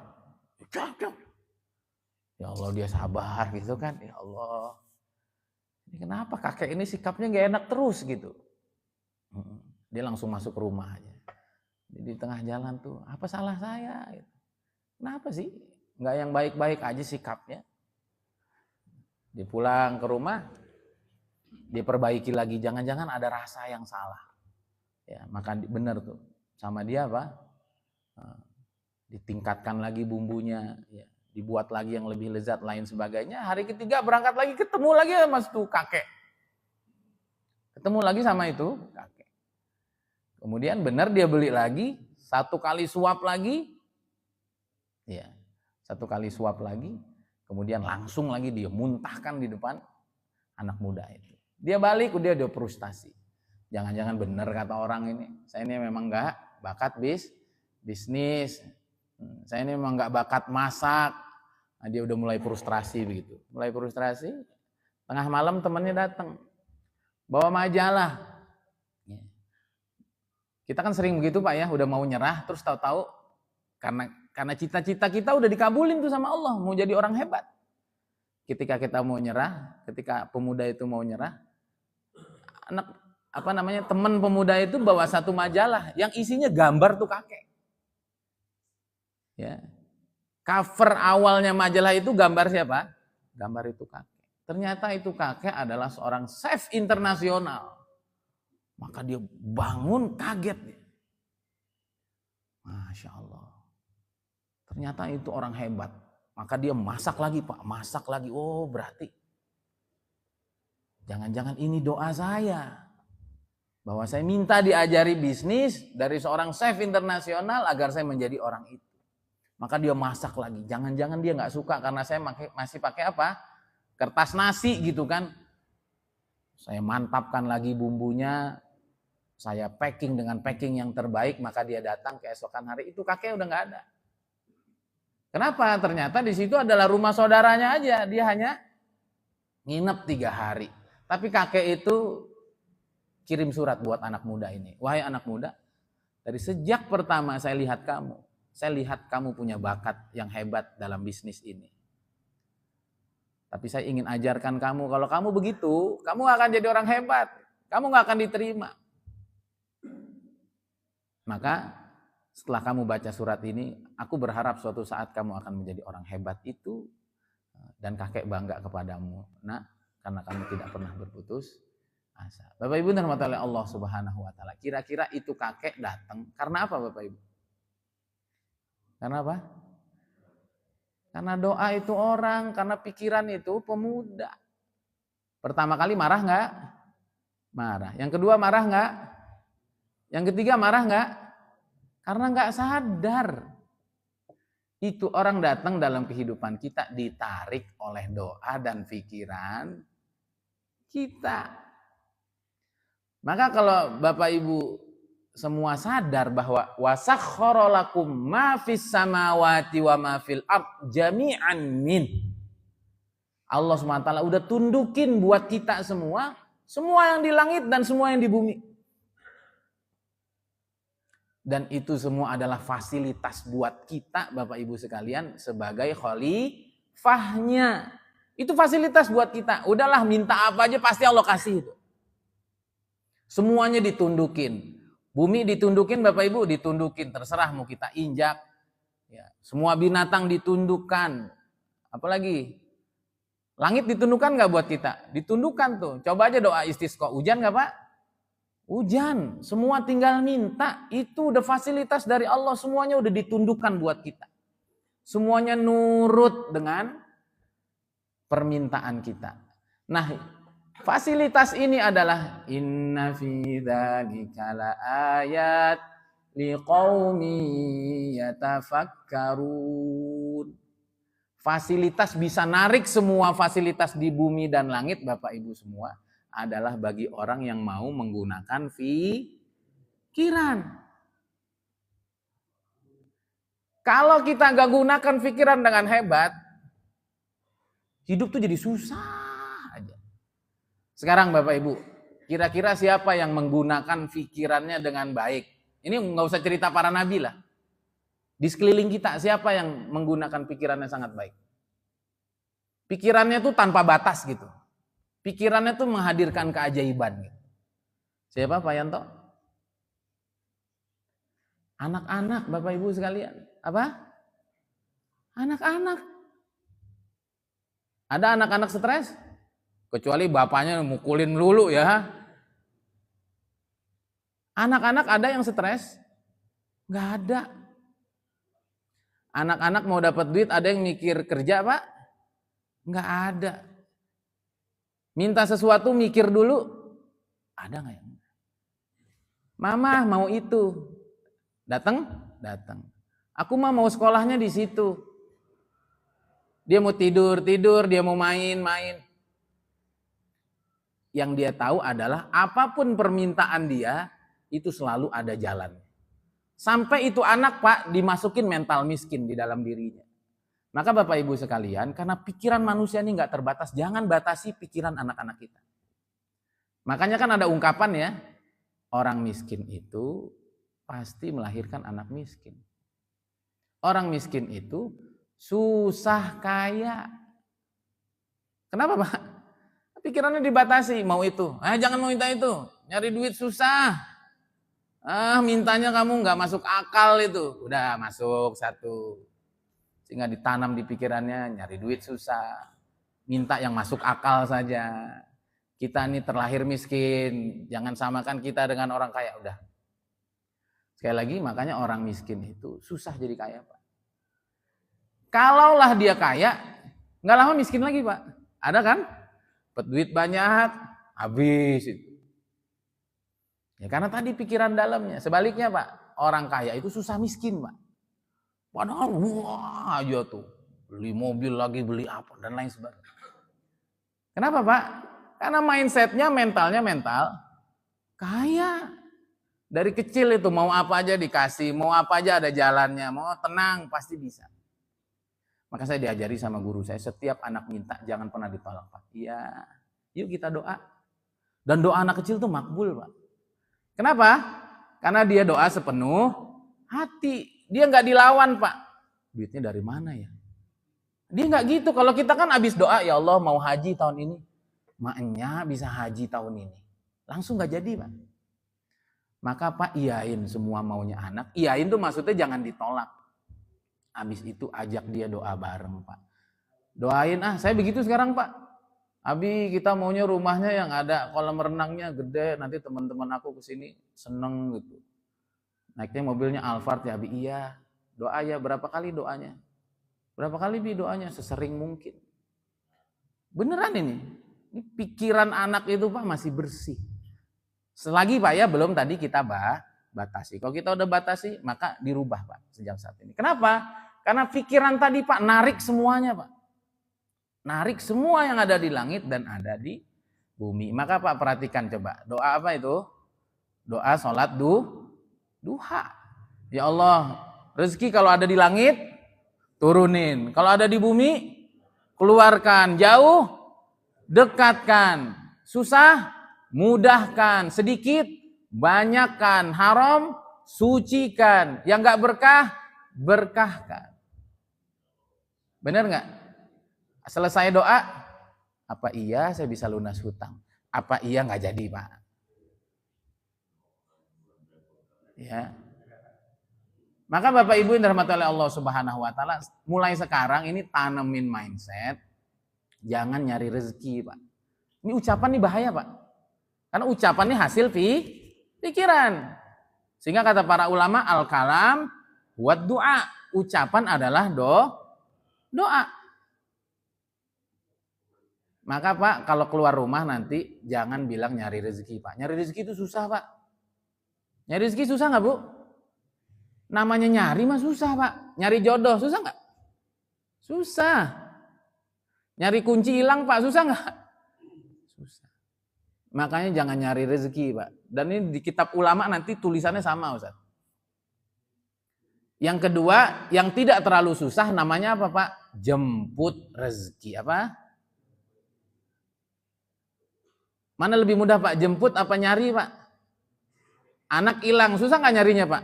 Ya Allah, dia sabar gitu kan. Ya Allah. Ini kenapa kakek ini sikapnya nggak enak terus gitu. Dia langsung masuk ke rumah aja. Di tengah jalan tuh, apa salah saya? Kenapa sih? Nggak yang baik-baik aja sikapnya. Dia pulang ke rumah, dia perbaiki lagi. Jangan-jangan ada rasa yang salah. Ya, maka benar tuh. Sama dia apa? Ditingkatkan lagi bumbunya. Ya, dibuat lagi yang lebih lezat lain sebagainya. Hari ketiga berangkat lagi, ketemu lagi sama itu kakek. Ketemu lagi sama itu kakek. Kemudian benar dia beli lagi, satu kali suap lagi, ya, satu kali suap lagi, kemudian langsung lagi dia muntahkan di depan anak muda itu. Dia balik, dia frustasi. Jangan-jangan benar kata orang ini, saya ini memang nggak bakat bisnis, saya ini memang nggak bakat masak. Nah, dia udah mulai frustrasi begitu, mulai frustrasi. Tengah malam temannya datang, bawa majalah. Kita kan sering begitu Pak ya, udah mau nyerah terus tahu-tahu karena cita-cita kita udah dikabulin tuh sama Allah, mau jadi orang hebat. Ketika kita mau nyerah, ketika pemuda itu mau nyerah, teman pemuda itu bawa satu majalah yang isinya gambar tuh kakek. Ya. Cover awalnya majalah itu gambar siapa? Gambar itu kakek. Ternyata itu kakek adalah seorang chef internasional. Maka dia bangun kaget. Masya Allah. Ternyata itu orang hebat. Maka dia masak lagi Pak, masak lagi. Oh berarti jangan-jangan ini doa saya. Bahwa saya minta diajari bisnis dari seorang chef internasional agar saya menjadi orang itu. Maka dia masak lagi. Jangan-jangan dia nggak suka karena saya masih pakai apa? Kertas nasi gitu kan. Saya mantapkan lagi bumbunya. Saya packing dengan packing yang terbaik. Maka dia datang keesokan hari. Itu kakek udah nggak ada. Kenapa? Ternyata di situ adalah rumah saudaranya aja. Dia hanya nginep 3 hari. Tapi kakek itu kirim surat buat anak muda ini. Wahai anak muda, dari sejak pertama saya lihat kamu punya bakat yang hebat dalam bisnis ini. Tapi saya ingin ajarkan kamu, kalau kamu begitu, kamu akan jadi orang hebat. Kamu gak akan diterima. Maka setelah kamu baca surat ini, aku berharap suatu saat kamu akan menjadi orang hebat itu. Dan kakek bangga kepadamu, nak, karena kamu tidak pernah berputus asa. Bapak Ibu dan rahmatullahi Allah Subhanahu wa taala. Kira-kira itu kakek datang karena apa Bapak Ibu? Karena apa? Karena doa itu orang, karena pikiran itu pemuda. Pertama kali marah enggak? Marah. Yang kedua marah enggak? Yang ketiga marah enggak? Karena enggak sadar. Itu orang datang dalam kehidupan kita ditarik oleh doa dan pikiran kita. Maka kalau Bapak Ibu semua sadar bahwa wasakhkhara lakum ma fis samawati wa ma fil ard jami'an min. Allah SWT udah tundukin buat kita semua yang di langit dan semua yang di bumi. Dan itu semua adalah fasilitas buat kita Bapak Ibu sekalian sebagai khalifahnya. Itu fasilitas buat kita. Udahlah minta apa aja pasti Allah kasih itu. Semuanya ditundukin. Bumi ditundukin Bapak Ibu, ditundukin. Terserah mau kita injak. Ya, semua binatang ditundukkan. Apalagi? Langit ditundukkan gak buat kita? Ditundukkan tuh. Coba aja doa istisqa. Hujan gak Pak? Hujan. Semua tinggal minta. Itu udah fasilitas dari Allah. Semuanya udah ditundukkan buat kita. Semuanya nurut dengan permintaan kita. Nah, fasilitas ini adalah inna fi dzalika laayat liqaumi yatafakkarun. Fasilitas bisa narik semua fasilitas di bumi dan langit Bapak Ibu semua adalah bagi orang yang mau menggunakan pikiran. Kalau kita gak gunakan pikiran dengan hebat, hidup tuh jadi susah. Sekarang Bapak Ibu, kira-kira siapa yang menggunakan pikirannya dengan baik? Ini nggak usah cerita para nabi lah. Di sekeliling kita siapa yang menggunakan pikirannya sangat baik? Pikirannya tuh tanpa batas gitu. Pikirannya tuh menghadirkan keajaiban gitu. Siapa Pak Yanto? Anak-anak Bapak Ibu sekalian. Apa? Anak-anak. Ada anak-anak stres? Kecuali bapaknya mukulin dulu ya. Anak-anak ada yang stres? Nggak ada. Anak-anak mau dapat duit ada yang mikir kerja Pak? Nggak ada. Minta sesuatu mikir dulu? Ada nggak yang? Mama mau itu. Datang? Datang. Aku mau sekolahnya di situ. Dia mau tidur, dia mau main. Yang dia tahu adalah apapun permintaan dia, itu selalu ada jalan. Sampai itu anak Pak dimasukin mental miskin di dalam dirinya. Maka Bapak Ibu sekalian, karena pikiran manusia ini gak terbatas, jangan batasi pikiran anak-anak kita. Makanya kan ada ungkapan ya, orang miskin itu pasti melahirkan anak miskin. Orang miskin itu susah kaya. Kenapa Pak? Pikirannya dibatasi, mau itu. Jangan mau minta itu, nyari duit susah. Mintanya kamu gak masuk akal itu. Udah masuk satu. Sehingga ditanam di pikirannya, nyari duit susah. Minta yang masuk akal saja. Kita ini terlahir miskin, jangan samakan kita dengan orang kaya. Udah. Sekali lagi, makanya orang miskin itu susah jadi kaya Pak. Kalaulah dia kaya, nggak lama miskin lagi Pak. Ada kan? Dapat duit banyak, habis itu. Ya karena tadi pikiran dalamnya. Sebaliknya Pak, orang kaya itu susah miskin Pak. Padahal wah aja tuh. Beli mobil lagi, beli apa, dan lain sebagainya. Kenapa Pak? Karena mindsetnya, mentalnya mental kaya. Dari kecil itu mau apa aja dikasih, mau apa aja ada jalannya, mau tenang pasti bisa. Maka saya diajari sama guru saya, setiap anak minta jangan pernah ditolak Pak. Iya, yuk kita doa. Dan doa anak kecil tuh makbul Pak. Kenapa? Karena dia doa sepenuh hati. Dia nggak dilawan Pak. Duitnya dari mana ya? Dia nggak gitu. Kalau kita kan habis doa, ya Allah mau haji tahun ini. Maknya bisa haji tahun ini. Langsung nggak jadi Pak. Maka Pak iyain semua maunya anak. Iyain tuh maksudnya jangan ditolak. Habis itu ajak dia doa bareng Pak. Doain saya begitu sekarang Pak. Abi kita maunya rumahnya yang ada kolam renangnya gede. Nanti teman-teman aku kesini seneng gitu. Naiknya mobilnya Alphard ya Abi. Iya. Doa ya berapa kali doanya? Berapa kali Bi doanya? Sesering mungkin. Beneran ini. Ini pikiran anak itu Pak masih bersih. Selagi Pak ya belum tadi kita batasi. Kalau kita udah batasi maka dirubah Pak sejak saat ini. Kenapa? Karena pikiran tadi Pak narik semuanya Pak. Narik semua yang ada di langit dan ada di bumi. Maka Pak perhatikan coba. Doa apa itu? Doa sholat duha. Ya Allah, rezeki kalau ada di langit turunin. Kalau ada di bumi keluarkan. Jauh dekatkan. Susah mudahkan. Sedikit banyakkan. Haram sucikan. Yang enggak berkah berkahkan. Benar enggak? Selesai doa, apa iya saya bisa lunas hutang? Apa iya nggak jadi Pak? Ya. Maka Bapak Ibu yang dirahmati oleh Allah Subhanahu Wa Taala, mulai sekarang ini tanemin mindset, jangan nyari rezeki Pak. Ini ucapan nih bahaya Pak, karena ucapan ini hasil pikiran. Sehingga kata para ulama al-kalam buat doa, ucapan adalah doa. Maka Pak, kalau keluar rumah nanti jangan bilang nyari rezeki Pak. Nyari rezeki itu susah Pak. Nyari rezeki susah nggak Bu? Namanya nyari mah susah Pak. Nyari jodoh susah nggak? Susah. Nyari kunci hilang Pak, susah nggak? Susah. Makanya jangan nyari rezeki Pak. Dan ini di kitab ulama nanti tulisannya sama Ustaz. Yang kedua, yang tidak terlalu susah namanya apa Pak? Jemput rezeki. Apa? Mana lebih mudah Pak? Jemput apa nyari Pak? Anak hilang, susah nggak nyarinya Pak?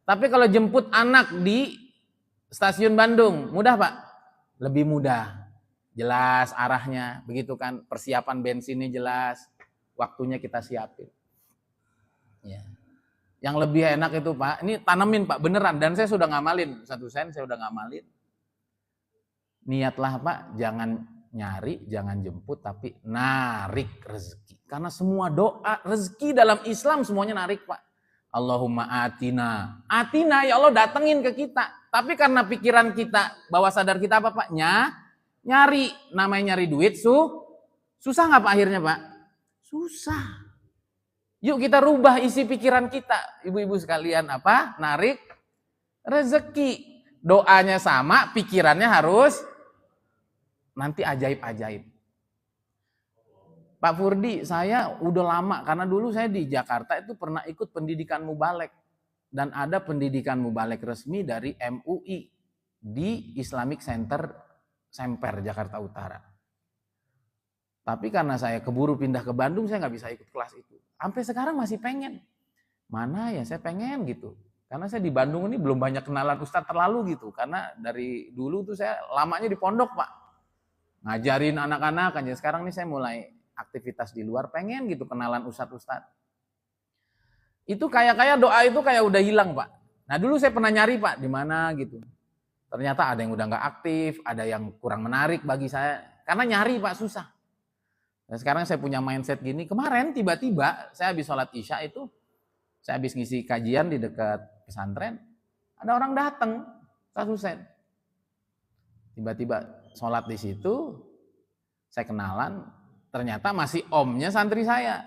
Tapi kalau jemput anak di stasiun Bandung, mudah Pak? Lebih mudah. Jelas arahnya, begitu kan? Persiapan bensinnya jelas, waktunya kita siapin. Ya. Yang lebih enak itu Pak, ini tanemin Pak, beneran. Dan saya sudah ngamalin, 1 sen saya udah ngamalin. Niatlah Pak, jangan nyari, jangan jemput, tapi narik rezeki. Karena semua doa rezeki dalam Islam semuanya narik Pak. Allahumma atina. Atina ya Allah datengin ke kita. Tapi karena pikiran kita, bawah sadar kita apa Pak? Nyari. Namanya nyari duit susah nggak Pak akhirnya Pak? Susah. Yuk kita rubah isi pikiran kita. Ibu-ibu sekalian apa? Narik rezeki. Doanya sama, pikirannya harus nanti ajaib-ajaib. Pak Furdi, saya udah lama, karena dulu saya di Jakarta itu pernah ikut pendidikan mubalek. Dan ada pendidikan mubalek resmi dari MUI di Islamic Center Semper, Jakarta Utara. Tapi karena saya keburu pindah ke Bandung, saya nggak bisa ikut kelas itu. Sampai sekarang masih pengen. Mana ya, saya pengen gitu. Karena saya di Bandung ini belum banyak kenalan ustadz terlalu gitu. Karena dari dulu tuh saya lamanya di pondok Pak. Ngajarin anak-anak aja. Sekarang nih saya mulai aktivitas di luar, pengen gitu kenalan ustadz-ustadz. Itu kayak doa itu kayak udah hilang Pak. Nah dulu saya pernah nyari Pak, di mana gitu. Ternyata ada yang udah nggak aktif, ada yang kurang menarik bagi saya. Karena nyari Pak susah. Dan sekarang saya punya mindset gini, kemarin tiba-tiba saya habis sholat isya itu, saya habis ngisi kajian di dekat pesantren, ada orang datang, 1 sen. Tiba-tiba sholat di situ, saya kenalan, ternyata masih omnya santri saya.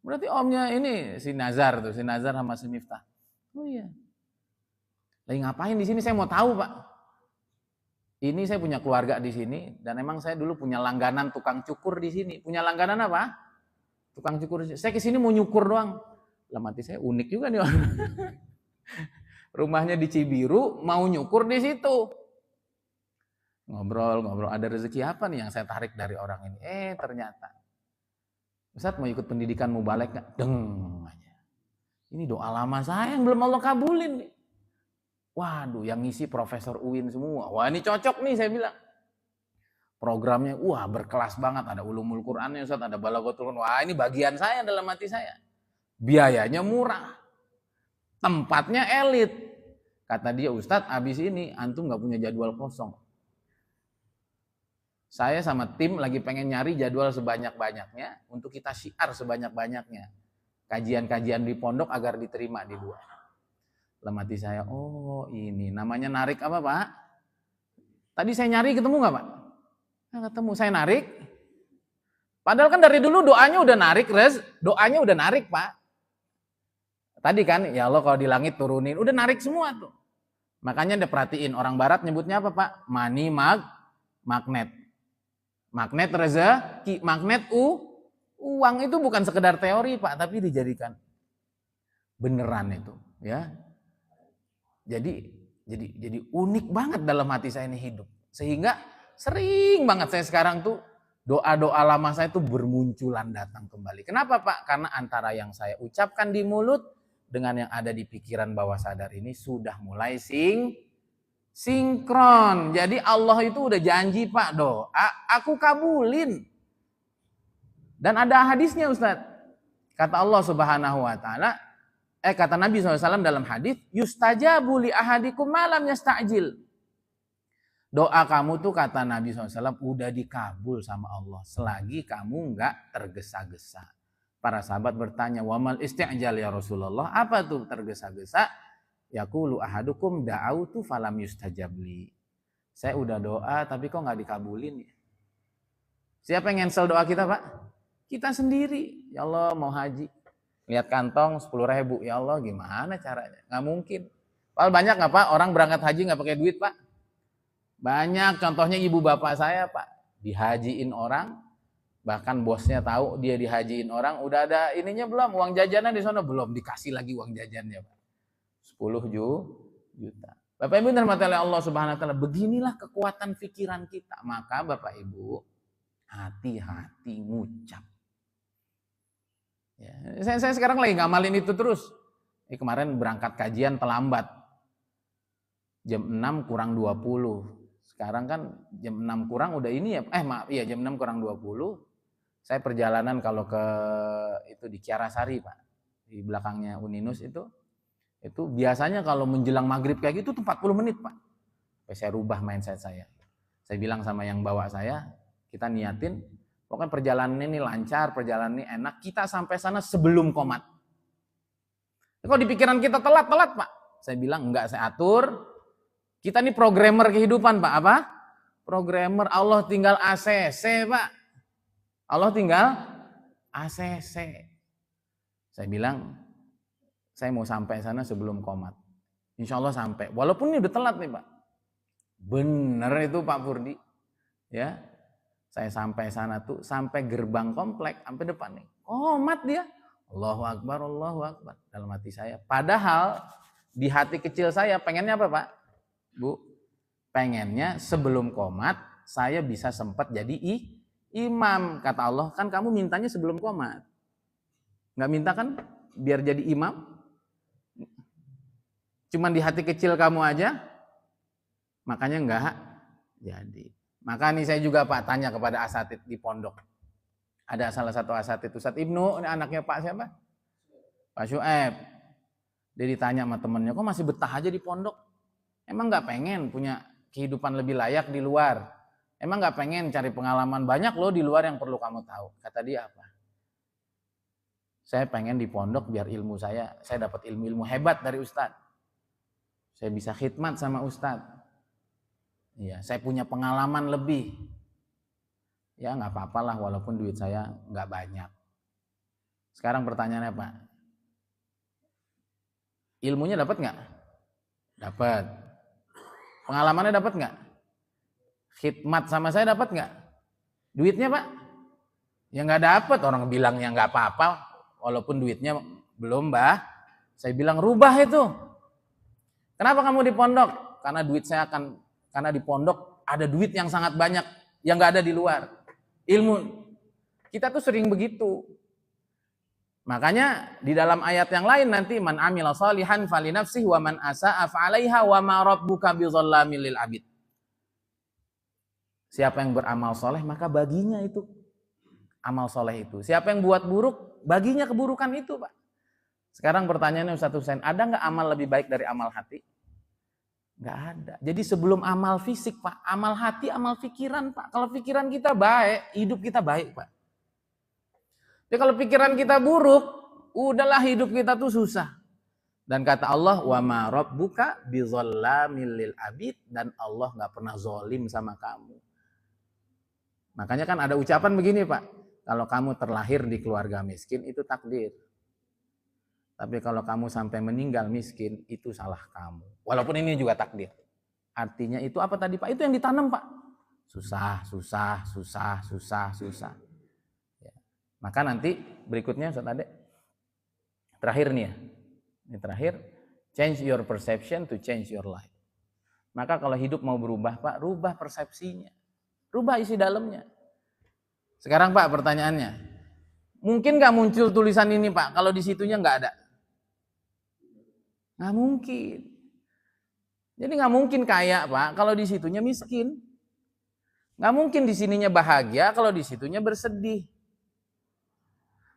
Berarti omnya ini si Nazar sama si Miftah. Oh iya. Lagi ngapain di sini? Saya mau tahu, Pak. Ini saya punya keluarga di sini dan emang saya dulu punya langganan tukang cukur di sini. Punya langganan apa? Tukang cukur. Saya ke sini mau nyukur doang. Lah mati saya unik juga nih orang. Rumahnya di Cibiru, mau nyukur di situ. Ngobrol, ada rezeki apa nih yang saya tarik dari orang ini? Ternyata Ustaz mau ikut pendidikan mubalek nggak? Deng aja. Ini doa lama saya yang belum Allah kabulin nih. Waduh, yang ngisi Profesor Uin semua. Wah, ini cocok nih saya bilang. Programnya, wah berkelas banget. Ada ulumul Qur'annya Ustaz, ada balaghatul Qur'an. Wah, ini bagian saya dalam hati saya. Biayanya murah. Tempatnya elit. Kata dia, Ustaz, abis ini antum nggak punya jadwal kosong. Saya sama tim lagi pengen nyari jadwal sebanyak-banyaknya untuk kita syiar sebanyak-banyaknya. Kajian-kajian di pondok agar diterima di luar. Dalam hati saya, oh ini namanya narik apa Pak? Tadi saya nyari ketemu nggak Pak? Nggak ketemu, saya narik. Padahal kan dari dulu doanya udah narik, doanya udah narik Pak. Tadi kan, ya Allah kalau di langit turunin, udah narik semua tuh. Makanya udah perhatiin, orang barat nyebutnya apa Pak? Money magnet. Magnet rezeki, magnet uang itu bukan sekedar teori Pak, tapi dijadikan beneran itu, ya. Jadi unik banget dalam hati saya ini hidup. Sehingga sering banget saya sekarang tuh doa-doa lama saya tuh bermunculan datang kembali. Kenapa Pak? Karena antara yang saya ucapkan di mulut dengan yang ada di pikiran bawah sadar ini sudah mulai sinkron. Jadi Allah itu udah janji Pak, doa aku kabulin. Dan ada hadisnya Ustaz. Kata Allah Subhanahu wa taala, kata Nabi SAW dalam hadis, yustajabu li ahadikum malam yasta'jil. Doa kamu tuh kata Nabi SAW udah dikabul sama Allah selagi kamu nggak tergesa-gesa. Para sahabat bertanya, wamal isti'jal ya Rasulullah, apa tuh tergesa-gesa? Yaqulu ahadukum da'autu falam yustajabli. Saya udah doa tapi kok nggak dikabulin ya. Siapa yang cancel doa kita Pak? Kita sendiri. Ya Allah mau haji. Lihat kantong 10.000. Ya Allah gimana caranya? Nggak mungkin. Padahal banyak nggak Pak orang berangkat haji nggak pakai duit Pak? Banyak. Contohnya ibu bapak saya Pak. Dihajiin orang. Bahkan bosnya tahu dia dihajiin orang. Udah ada ininya belum? Uang jajanan di sana belum. Dikasih lagi uang jajannya Pak. 10 juta. Bapak Ibu dirahmati oleh Allah Subhanahu wa taala, beginilah kekuatan pikiran kita. Maka Bapak Ibu, hati-hati ngucap. Ya, saya sekarang lagi ngamalin itu terus. Kemarin berangkat kajian terlambat. Jam 6 kurang 20. Sekarang kan jam 6 kurang udah ini ya. Jam 6 kurang 20. Saya perjalanan kalau ke itu di Kiarasari Pak. Di belakangnya Uninus itu biasanya kalau menjelang maghrib kayak gitu tuh 40 menit Pak. Saya rubah mindset saya. Saya bilang sama yang bawa saya, kita niatin, pokoknya perjalanan ini lancar, perjalanan ini enak, kita sampai sana sebelum qomat. Kok di pikiran kita telat Pak? Saya bilang enggak, saya atur. Kita ini programmer kehidupan Pak, apa? Programmer, Allah tinggal ACC Pak. Allah tinggal ACC. Saya bilang, saya mau sampai sana sebelum qomat. Insya Allah sampai. Walaupun ini udah telat nih Pak. Bener itu Pak Purdi. Ya, saya sampai sana tuh, sampai gerbang komplek, sampai depan nih. Qomat dia. Allahu Akbar, Allahu Akbar. Dalam hati saya. Padahal di hati kecil saya pengennya apa Pak? Bu? Pengennya sebelum qomat, saya bisa sempat jadi imam. Kata Allah, kan kamu mintanya sebelum qomat. Nggak minta kan biar jadi imam? Cuman di hati kecil kamu aja, makanya enggak jadi. Maka nih saya juga Pak tanya kepada asatid di pondok. Ada salah satu asatid, Ustaz Ibnu, ini anaknya Pak siapa? Pak Syuaib. Dia ditanya sama temennya, kok masih betah aja di pondok? Emang enggak pengen punya kehidupan lebih layak di luar? Emang enggak pengen cari pengalaman banyak loh di luar yang perlu kamu tahu? Kata dia apa? Saya pengen di pondok biar ilmu saya dapat ilmu-ilmu hebat dari Ustaz. Saya bisa khidmat sama Ustadz. Iya, saya punya pengalaman lebih. Ya nggak apa-apalah walaupun duit saya nggak banyak. Sekarang pertanyaannya Pak, ilmunya dapat nggak? Dapat. Pengalamannya dapat nggak? Khidmat sama saya dapat nggak? Duitnya Pak? Ya nggak dapat, orang bilangnya nggak apa-apa, walaupun duitnya belum Mbah. Saya bilang rubah itu. Kenapa kamu di pondok? Karena di pondok ada duit yang sangat banyak yang nggak ada di luar. Ilmu kita tuh sering begitu. Makanya di dalam ayat yang lain nanti man amila shalihan falinafsihi wa man asaa fa'alaiha wa ma rabbuka bizallamil lil abid. Siapa yang beramal soleh maka baginya itu amal soleh itu. Siapa yang buat buruk baginya keburukan itu Pak. Sekarang pertanyaannya Ustaz Husain, ada nggak amal lebih baik dari amal hati? Nggak ada. Jadi sebelum amal fisik Pak, amal hati, amal pikiran Pak. Kalau pikiran kita baik, hidup kita baik Pak. Jadi kalau pikiran kita buruk, udahlah hidup kita tuh susah. Dan kata Allah, wa ma rabbuka bizallamil lil abid, dan Allah nggak pernah zolim sama kamu. Makanya kan ada ucapan begini Pak, kalau kamu terlahir di keluarga miskin itu takdir. Tapi kalau kamu sampai meninggal miskin, itu salah kamu. Walaupun ini juga takdir. Artinya itu apa tadi Pak? Itu yang ditanam Pak. Susah. Ya. Maka nanti berikutnya Ustaz Ade, terakhir nih ya. Ini terakhir, change your perception to change your life. Maka kalau hidup mau berubah Pak, rubah persepsinya. Rubah isi dalamnya. Sekarang Pak pertanyaannya, mungkin nggak muncul tulisan ini Pak, kalau di situnya nggak ada? Nggak mungkin. Jadi nggak mungkin kaya Pak, kalau di situnya miskin. Nggak mungkin di sininya bahagia, kalau di situnya bersedih.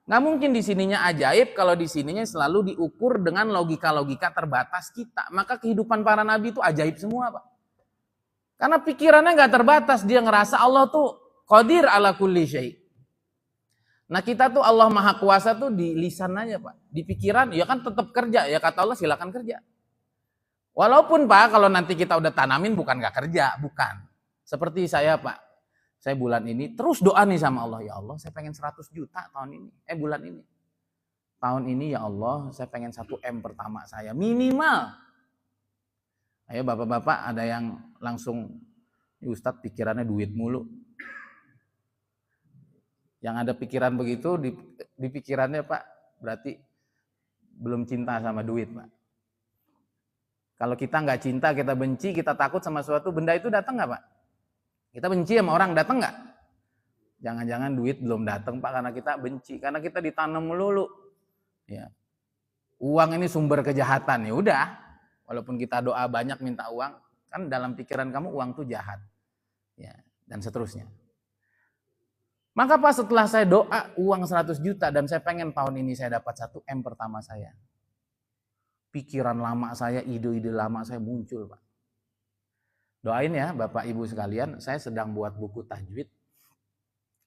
Nggak mungkin di sininya ajaib, kalau di sininya selalu diukur dengan logika-logika terbatas kita. Maka kehidupan para nabi itu ajaib semua Pak. Karena pikirannya nggak terbatas, dia ngerasa Allah tuh qadir ala kulli syai'. Nah kita tuh Allah Maha Kuasa tuh di lisan aja Pak. Di pikiran ya kan tetap kerja. Ya kata Allah silakan kerja. Walaupun Pak kalau nanti kita udah tanamin bukan gak kerja. Bukan. Seperti saya Pak. Saya bulan ini terus doa nih sama Allah. Ya Allah saya pengen 100 juta tahun ini. Bulan ini. Tahun ini ya Allah saya pengen 1 M pertama saya. Minimal. Ayo bapak-bapak ada yang langsung. Ustadz pikirannya duit mulu. Yang ada pikiran begitu di pikirannya Pak, berarti belum cinta sama duit Pak. Kalau kita nggak cinta, kita benci, kita takut sama suatu benda itu datang nggak Pak? Kita benci sama orang, datang nggak? Jangan-jangan duit belum datang Pak karena kita benci, karena kita ditanam melulu. Ya. Uang ini sumber kejahatan, ya udah. Walaupun kita doa banyak minta uang, kan dalam pikiran kamu uang tuh jahat. Ya, dan seterusnya. Maka Pak setelah saya doa uang 100 juta dan saya pengen tahun ini saya dapat 1 M pertama saya. Pikiran lama saya, ide-ide lama saya muncul Pak. Doain ya Bapak Ibu sekalian, saya sedang buat buku tajwid.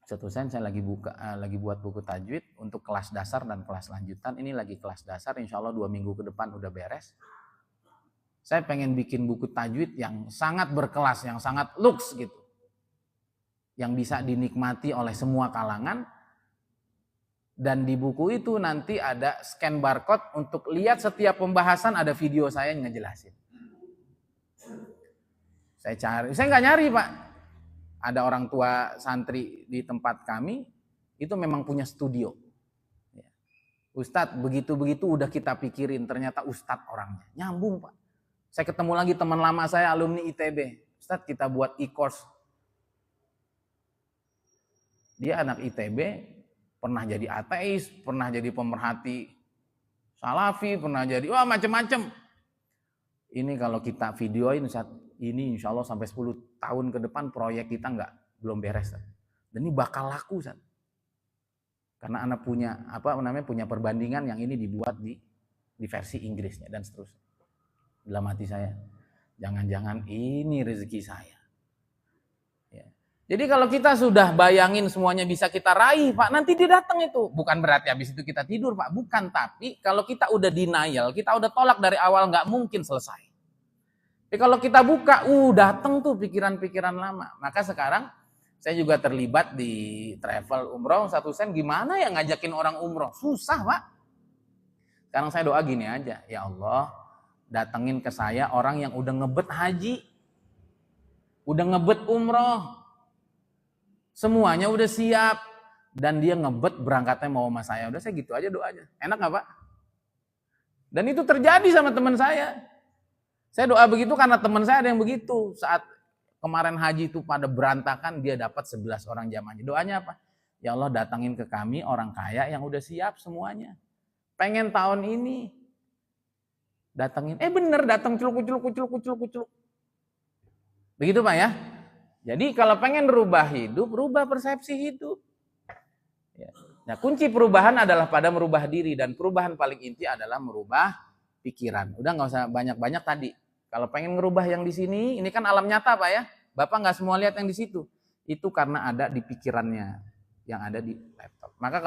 Satu saya lagi buat buku tajwid untuk kelas dasar dan kelas lanjutan. Ini lagi kelas dasar, insya Allah 2 minggu ke depan udah beres. Saya pengen bikin buku tajwid yang sangat berkelas, yang sangat luks gitu. Yang bisa dinikmati oleh semua kalangan. Dan di buku itu nanti ada scan barcode untuk lihat setiap pembahasan ada video saya yang ngejelasin. Saya nggak nyari Pak. Ada orang tua santri di tempat kami, itu memang punya studio. Ustadz, begitu-begitu udah kita pikirin, ternyata Ustadz orangnya. Nyambung Pak. Saya ketemu lagi teman lama saya, alumni ITB. Ustadz, kita buat e-course. Dia anak ITB, pernah jadi ateis, pernah jadi pemerhati salafi, pernah jadi macam-macam. Ini kalau kita videoin saat ini insya Allah sampai 10 tahun ke depan proyek kita belum beres. Dan ini bakal laku. Karena anak punya punya perbandingan yang ini dibuat di versi Inggrisnya dan seterusnya. Dalam hati saya, jangan-jangan ini rezeki saya. Jadi kalau kita sudah bayangin semuanya bisa kita raih, Pak, nanti dia datang itu. Bukan berarti habis itu kita tidur, Pak. Bukan, tapi kalau kita udah denial, kita udah tolak dari awal, nggak mungkin selesai. Kalau kita buka, datang tuh pikiran-pikiran lama. Maka sekarang saya juga terlibat di travel umroh 1 sen. Gimana ya ngajakin orang umroh? Susah, Pak. Sekarang saya doa gini aja, ya Allah, datengin ke saya orang yang udah ngebet haji, udah ngebet umroh, semuanya udah siap, dan dia ngebet berangkatnya mau sama saya. Udah, saya gitu aja doanya. Enak nggak, Pak? Dan itu terjadi sama teman saya. Saya doa begitu karena teman saya ada yang begitu. Saat kemarin haji itu pada berantakan, dia dapat 11 orang jamaahnya. Doanya apa? Ya Allah, datangin ke kami orang kaya yang udah siap semuanya. Pengen tahun ini. Datangin. Bener, datang culuk. Begitu, Pak ya. Jadi kalau pengen rubah hidup, rubah persepsi hidup. Ya. Nah, kunci perubahan adalah pada merubah diri. Dan perubahan paling inti adalah merubah pikiran. Udah nggak usah banyak-banyak tadi. Kalau pengen ngerubah yang di sini, ini kan alam nyata, Pak ya. Bapak nggak semua lihat yang di situ. Itu karena ada di pikirannya, yang ada di laptop. Maka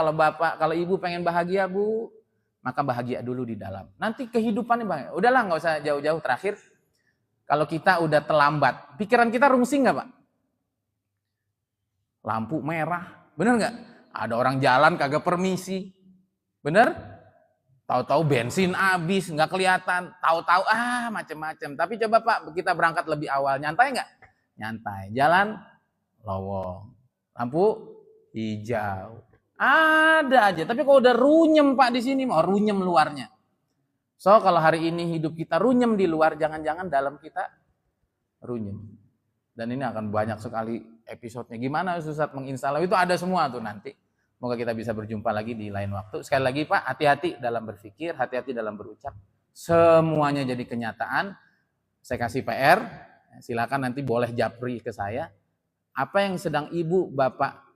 kalau ibu pengen bahagia, Bu, maka bahagia dulu di dalam. Nanti kehidupannya bahagia. Udahlah, nggak usah jauh-jauh. Terakhir, kalau kita udah terlambat, pikiran kita rungsing nggak, Pak? Lampu merah, bener nggak? Ada orang jalan kagak permisi, bener? Tahu-tahu bensin habis, nggak kelihatan. Tahu-tahu macem-macem. Tapi coba Pak, kita berangkat lebih awal, nyantai nggak? Nyantai. Jalan lowong, lampu hijau. Ada aja. Tapi kalau udah runyem Pak di sini, mau runyem luarnya. So kalau hari ini hidup kita runyem di luar, jangan-jangan dalam kita runyem. Dan ini akan banyak sekali episodenya. Gimana Ustaz menginstal itu ada semua tuh nanti. Semoga kita bisa berjumpa lagi di lain waktu. Sekali lagi Pak, hati-hati dalam berpikir, hati-hati dalam berucap. Semuanya jadi kenyataan. Saya kasih PR, silakan nanti boleh japri ke saya. Apa yang sedang Ibu, Bapak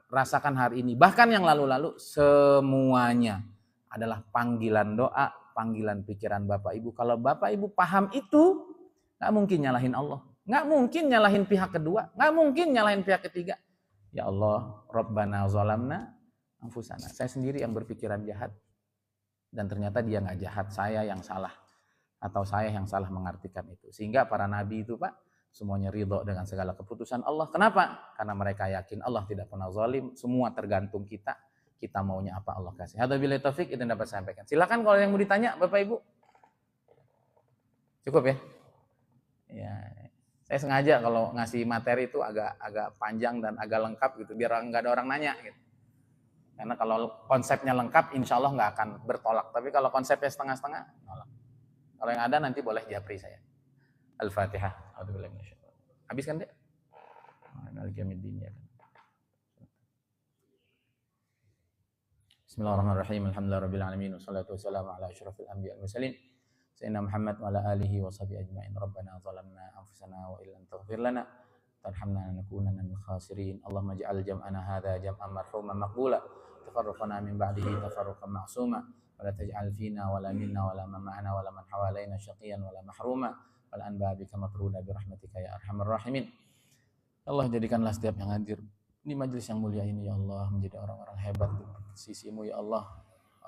rasakan hari ini, bahkan yang lalu-lalu, semuanya adalah panggilan doa, panggilan pikiran Bapak Ibu. Kalau Bapak Ibu paham itu, gak mungkin nyalahin Allah. Gak mungkin nyalahin pihak kedua, gak mungkin nyalahin pihak ketiga. Ya Allah, Rabbana zalamna anfusana. Saya sendiri yang berpikiran jahat. Dan ternyata dia gak jahat, saya yang salah. Atau saya yang salah mengartikan itu. Sehingga para nabi itu Pak, semuanya ridho dengan segala keputusan Allah. Kenapa? Karena mereka yakin Allah tidak pernah zalim. Semua tergantung kita. Kita maunya apa Allah kasih. Hadza billahi taufik, itu yang dapat saya sampaikan. Silakan kalau yang mau ditanya Bapak Ibu. Cukup ya? Ya. Saya sengaja kalau ngasih materi itu agak panjang dan agak lengkap gitu, biar nggak ada orang nanya gitu. Karena kalau konsepnya lengkap, insya Allah nggak akan bertolak. Tapi kalau konsepnya setengah-setengah, nolak. Kalau yang ada nanti boleh japri saya. Al-Fatihah. Habis kan dek? Bismillahirrahmanirrahim. Alhamdulillahirabbil alamin. Wassalatu wassalamu ala asyrafil anbiya'i wal mursalin. Sayyidina Muhammad wa ala alihi wa sahbihi ajma'in. Rabbana zalamna anfusana wa illam taghfir lana tarhamna lanakunanna minal khasirin. Allahumma ij'al jam'ana hadza jam'an marhuman maqbula. Tafarraqana min ba'dihi tafarruqan ma'suma. Wa la taj'al fina wa la minna wa la man ma'ana wa la man hawalaina syaqiyan wa la mahruma. Wa la anba bika matruda bi rahmatika ya arhamar rahimin. Allah, jadikanlah setiap yang hadir di majelis yang mulia ini ya Allah menjadi orang-orang hebat di sisi-Mu ya Allah.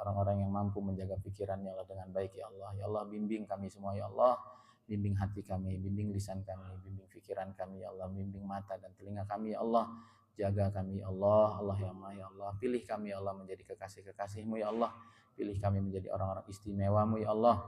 Orang-orang yang mampu menjaga pikirannya Allah dengan baik ya Allah. Ya Allah, bimbing kami semua ya Allah. Bimbing hati kami, bimbing lisan kami, bimbing pikiran kami ya Allah. Bimbing mata dan telinga kami ya Allah. Jaga kami ya Allah. Allah ya Allah ya Allah. Pilih kami ya Allah menjadi kekasih-kekasih-Mu ya Allah. Pilih kami menjadi orang-orang istimewa-Mu ya Allah.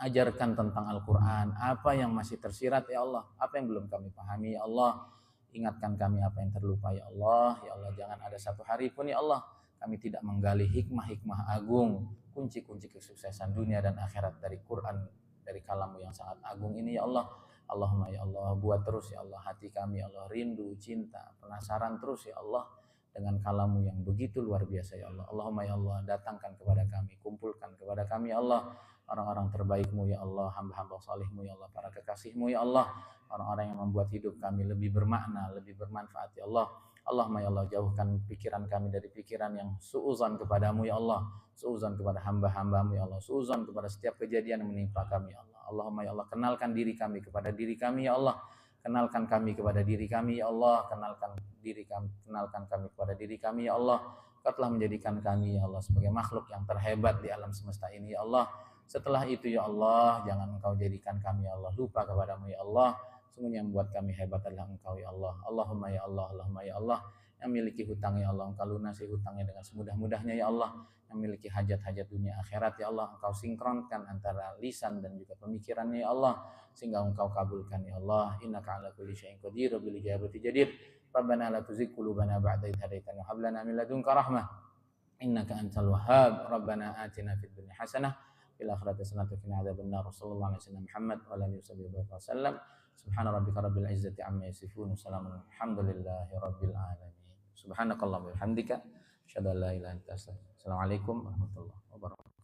Ajarkan tentang Al-Quran. Apa yang masih tersirat ya Allah. Apa yang belum kami pahami ya Allah. Ingatkan kami apa yang terlupa ya Allah. Ya Allah, jangan ada satu hari pun ya Allah kami tidak menggali hikmah-hikmah agung, kunci-kunci kesuksesan dunia dan akhirat dari Quran, dari kalam-Mu yang sangat agung ini ya Allah. Allahumma ya Allah, buat terus ya Allah hati kami ya Allah rindu, cinta, penasaran terus ya Allah dengan kalam-Mu yang begitu luar biasa ya Allah. Allahumma ya Allah, datangkan kepada kami, kumpulkan kepada kami ya Allah orang-orang terbaik-Mu ya Allah, hamba-hamba salih-Mu ya Allah, para kekasih-Mu ya Allah, orang-orang yang membuat hidup kami lebih bermakna, lebih bermanfaat ya Allah. Allahumma ya Allah, jauhkan pikiran kami dari pikiran yang suuzon kepadamu ya Allah, suuzon kepada hamba-hambamu ya Allah, suuzon kepada setiap kejadian yang menimpa kami ya Allah. Allahumma ya Allah, kenalkan diri kami kepada diri kami ya Allah, kenalkan kami kepada diri kami ya Allah, kenalkan kami kepada diri kami ya Allah. Kau telah menjadikan kami ya Allah sebagai makhluk yang terhebat di alam semesta ini ya Allah. Setelah itu ya Allah, jangan Engkau jadikan kami ya Allah lupa kepadamu ya Allah. Sungguhnya yang membuat kami hebat adalah Engkau ya Allah. Allahumma ya Allah, Allahumma ya Allah. Yang memiliki hutang ya Allah, Engkau lunasi hutangnya dengan semudah-mudahnya ya Allah. Yang memiliki hajat-hajat dunia akhirat ya Allah, Engkau sinkronkan antara lisan dan juga pemikirannya ya Allah, sehingga Engkau kabulkan ya Allah. Innaka ala kulli syai'in qadir wa bil ijabati jadir. Rabbana la tuzigh qulubana ba'da idh hadaytana wa hab lana min ladunka rahmah innaka antal wahhab. Rabbana atina fid dunya hasanah fil akhirati hasanah wa qina adzabannar. Sallallahu alaihi wasallam Muhammad wa alihi wasallam. Subhana rabbika rabbil izzati amma yasifun. Salamun alhamdulillahi rabbil alamin. Subhanakallahumma wa bihamdika asyhadu an la ilaha illa anta astaghfiruka wa atubu ilaik. Assalamualaikum warahmatullahi wabarakatuh.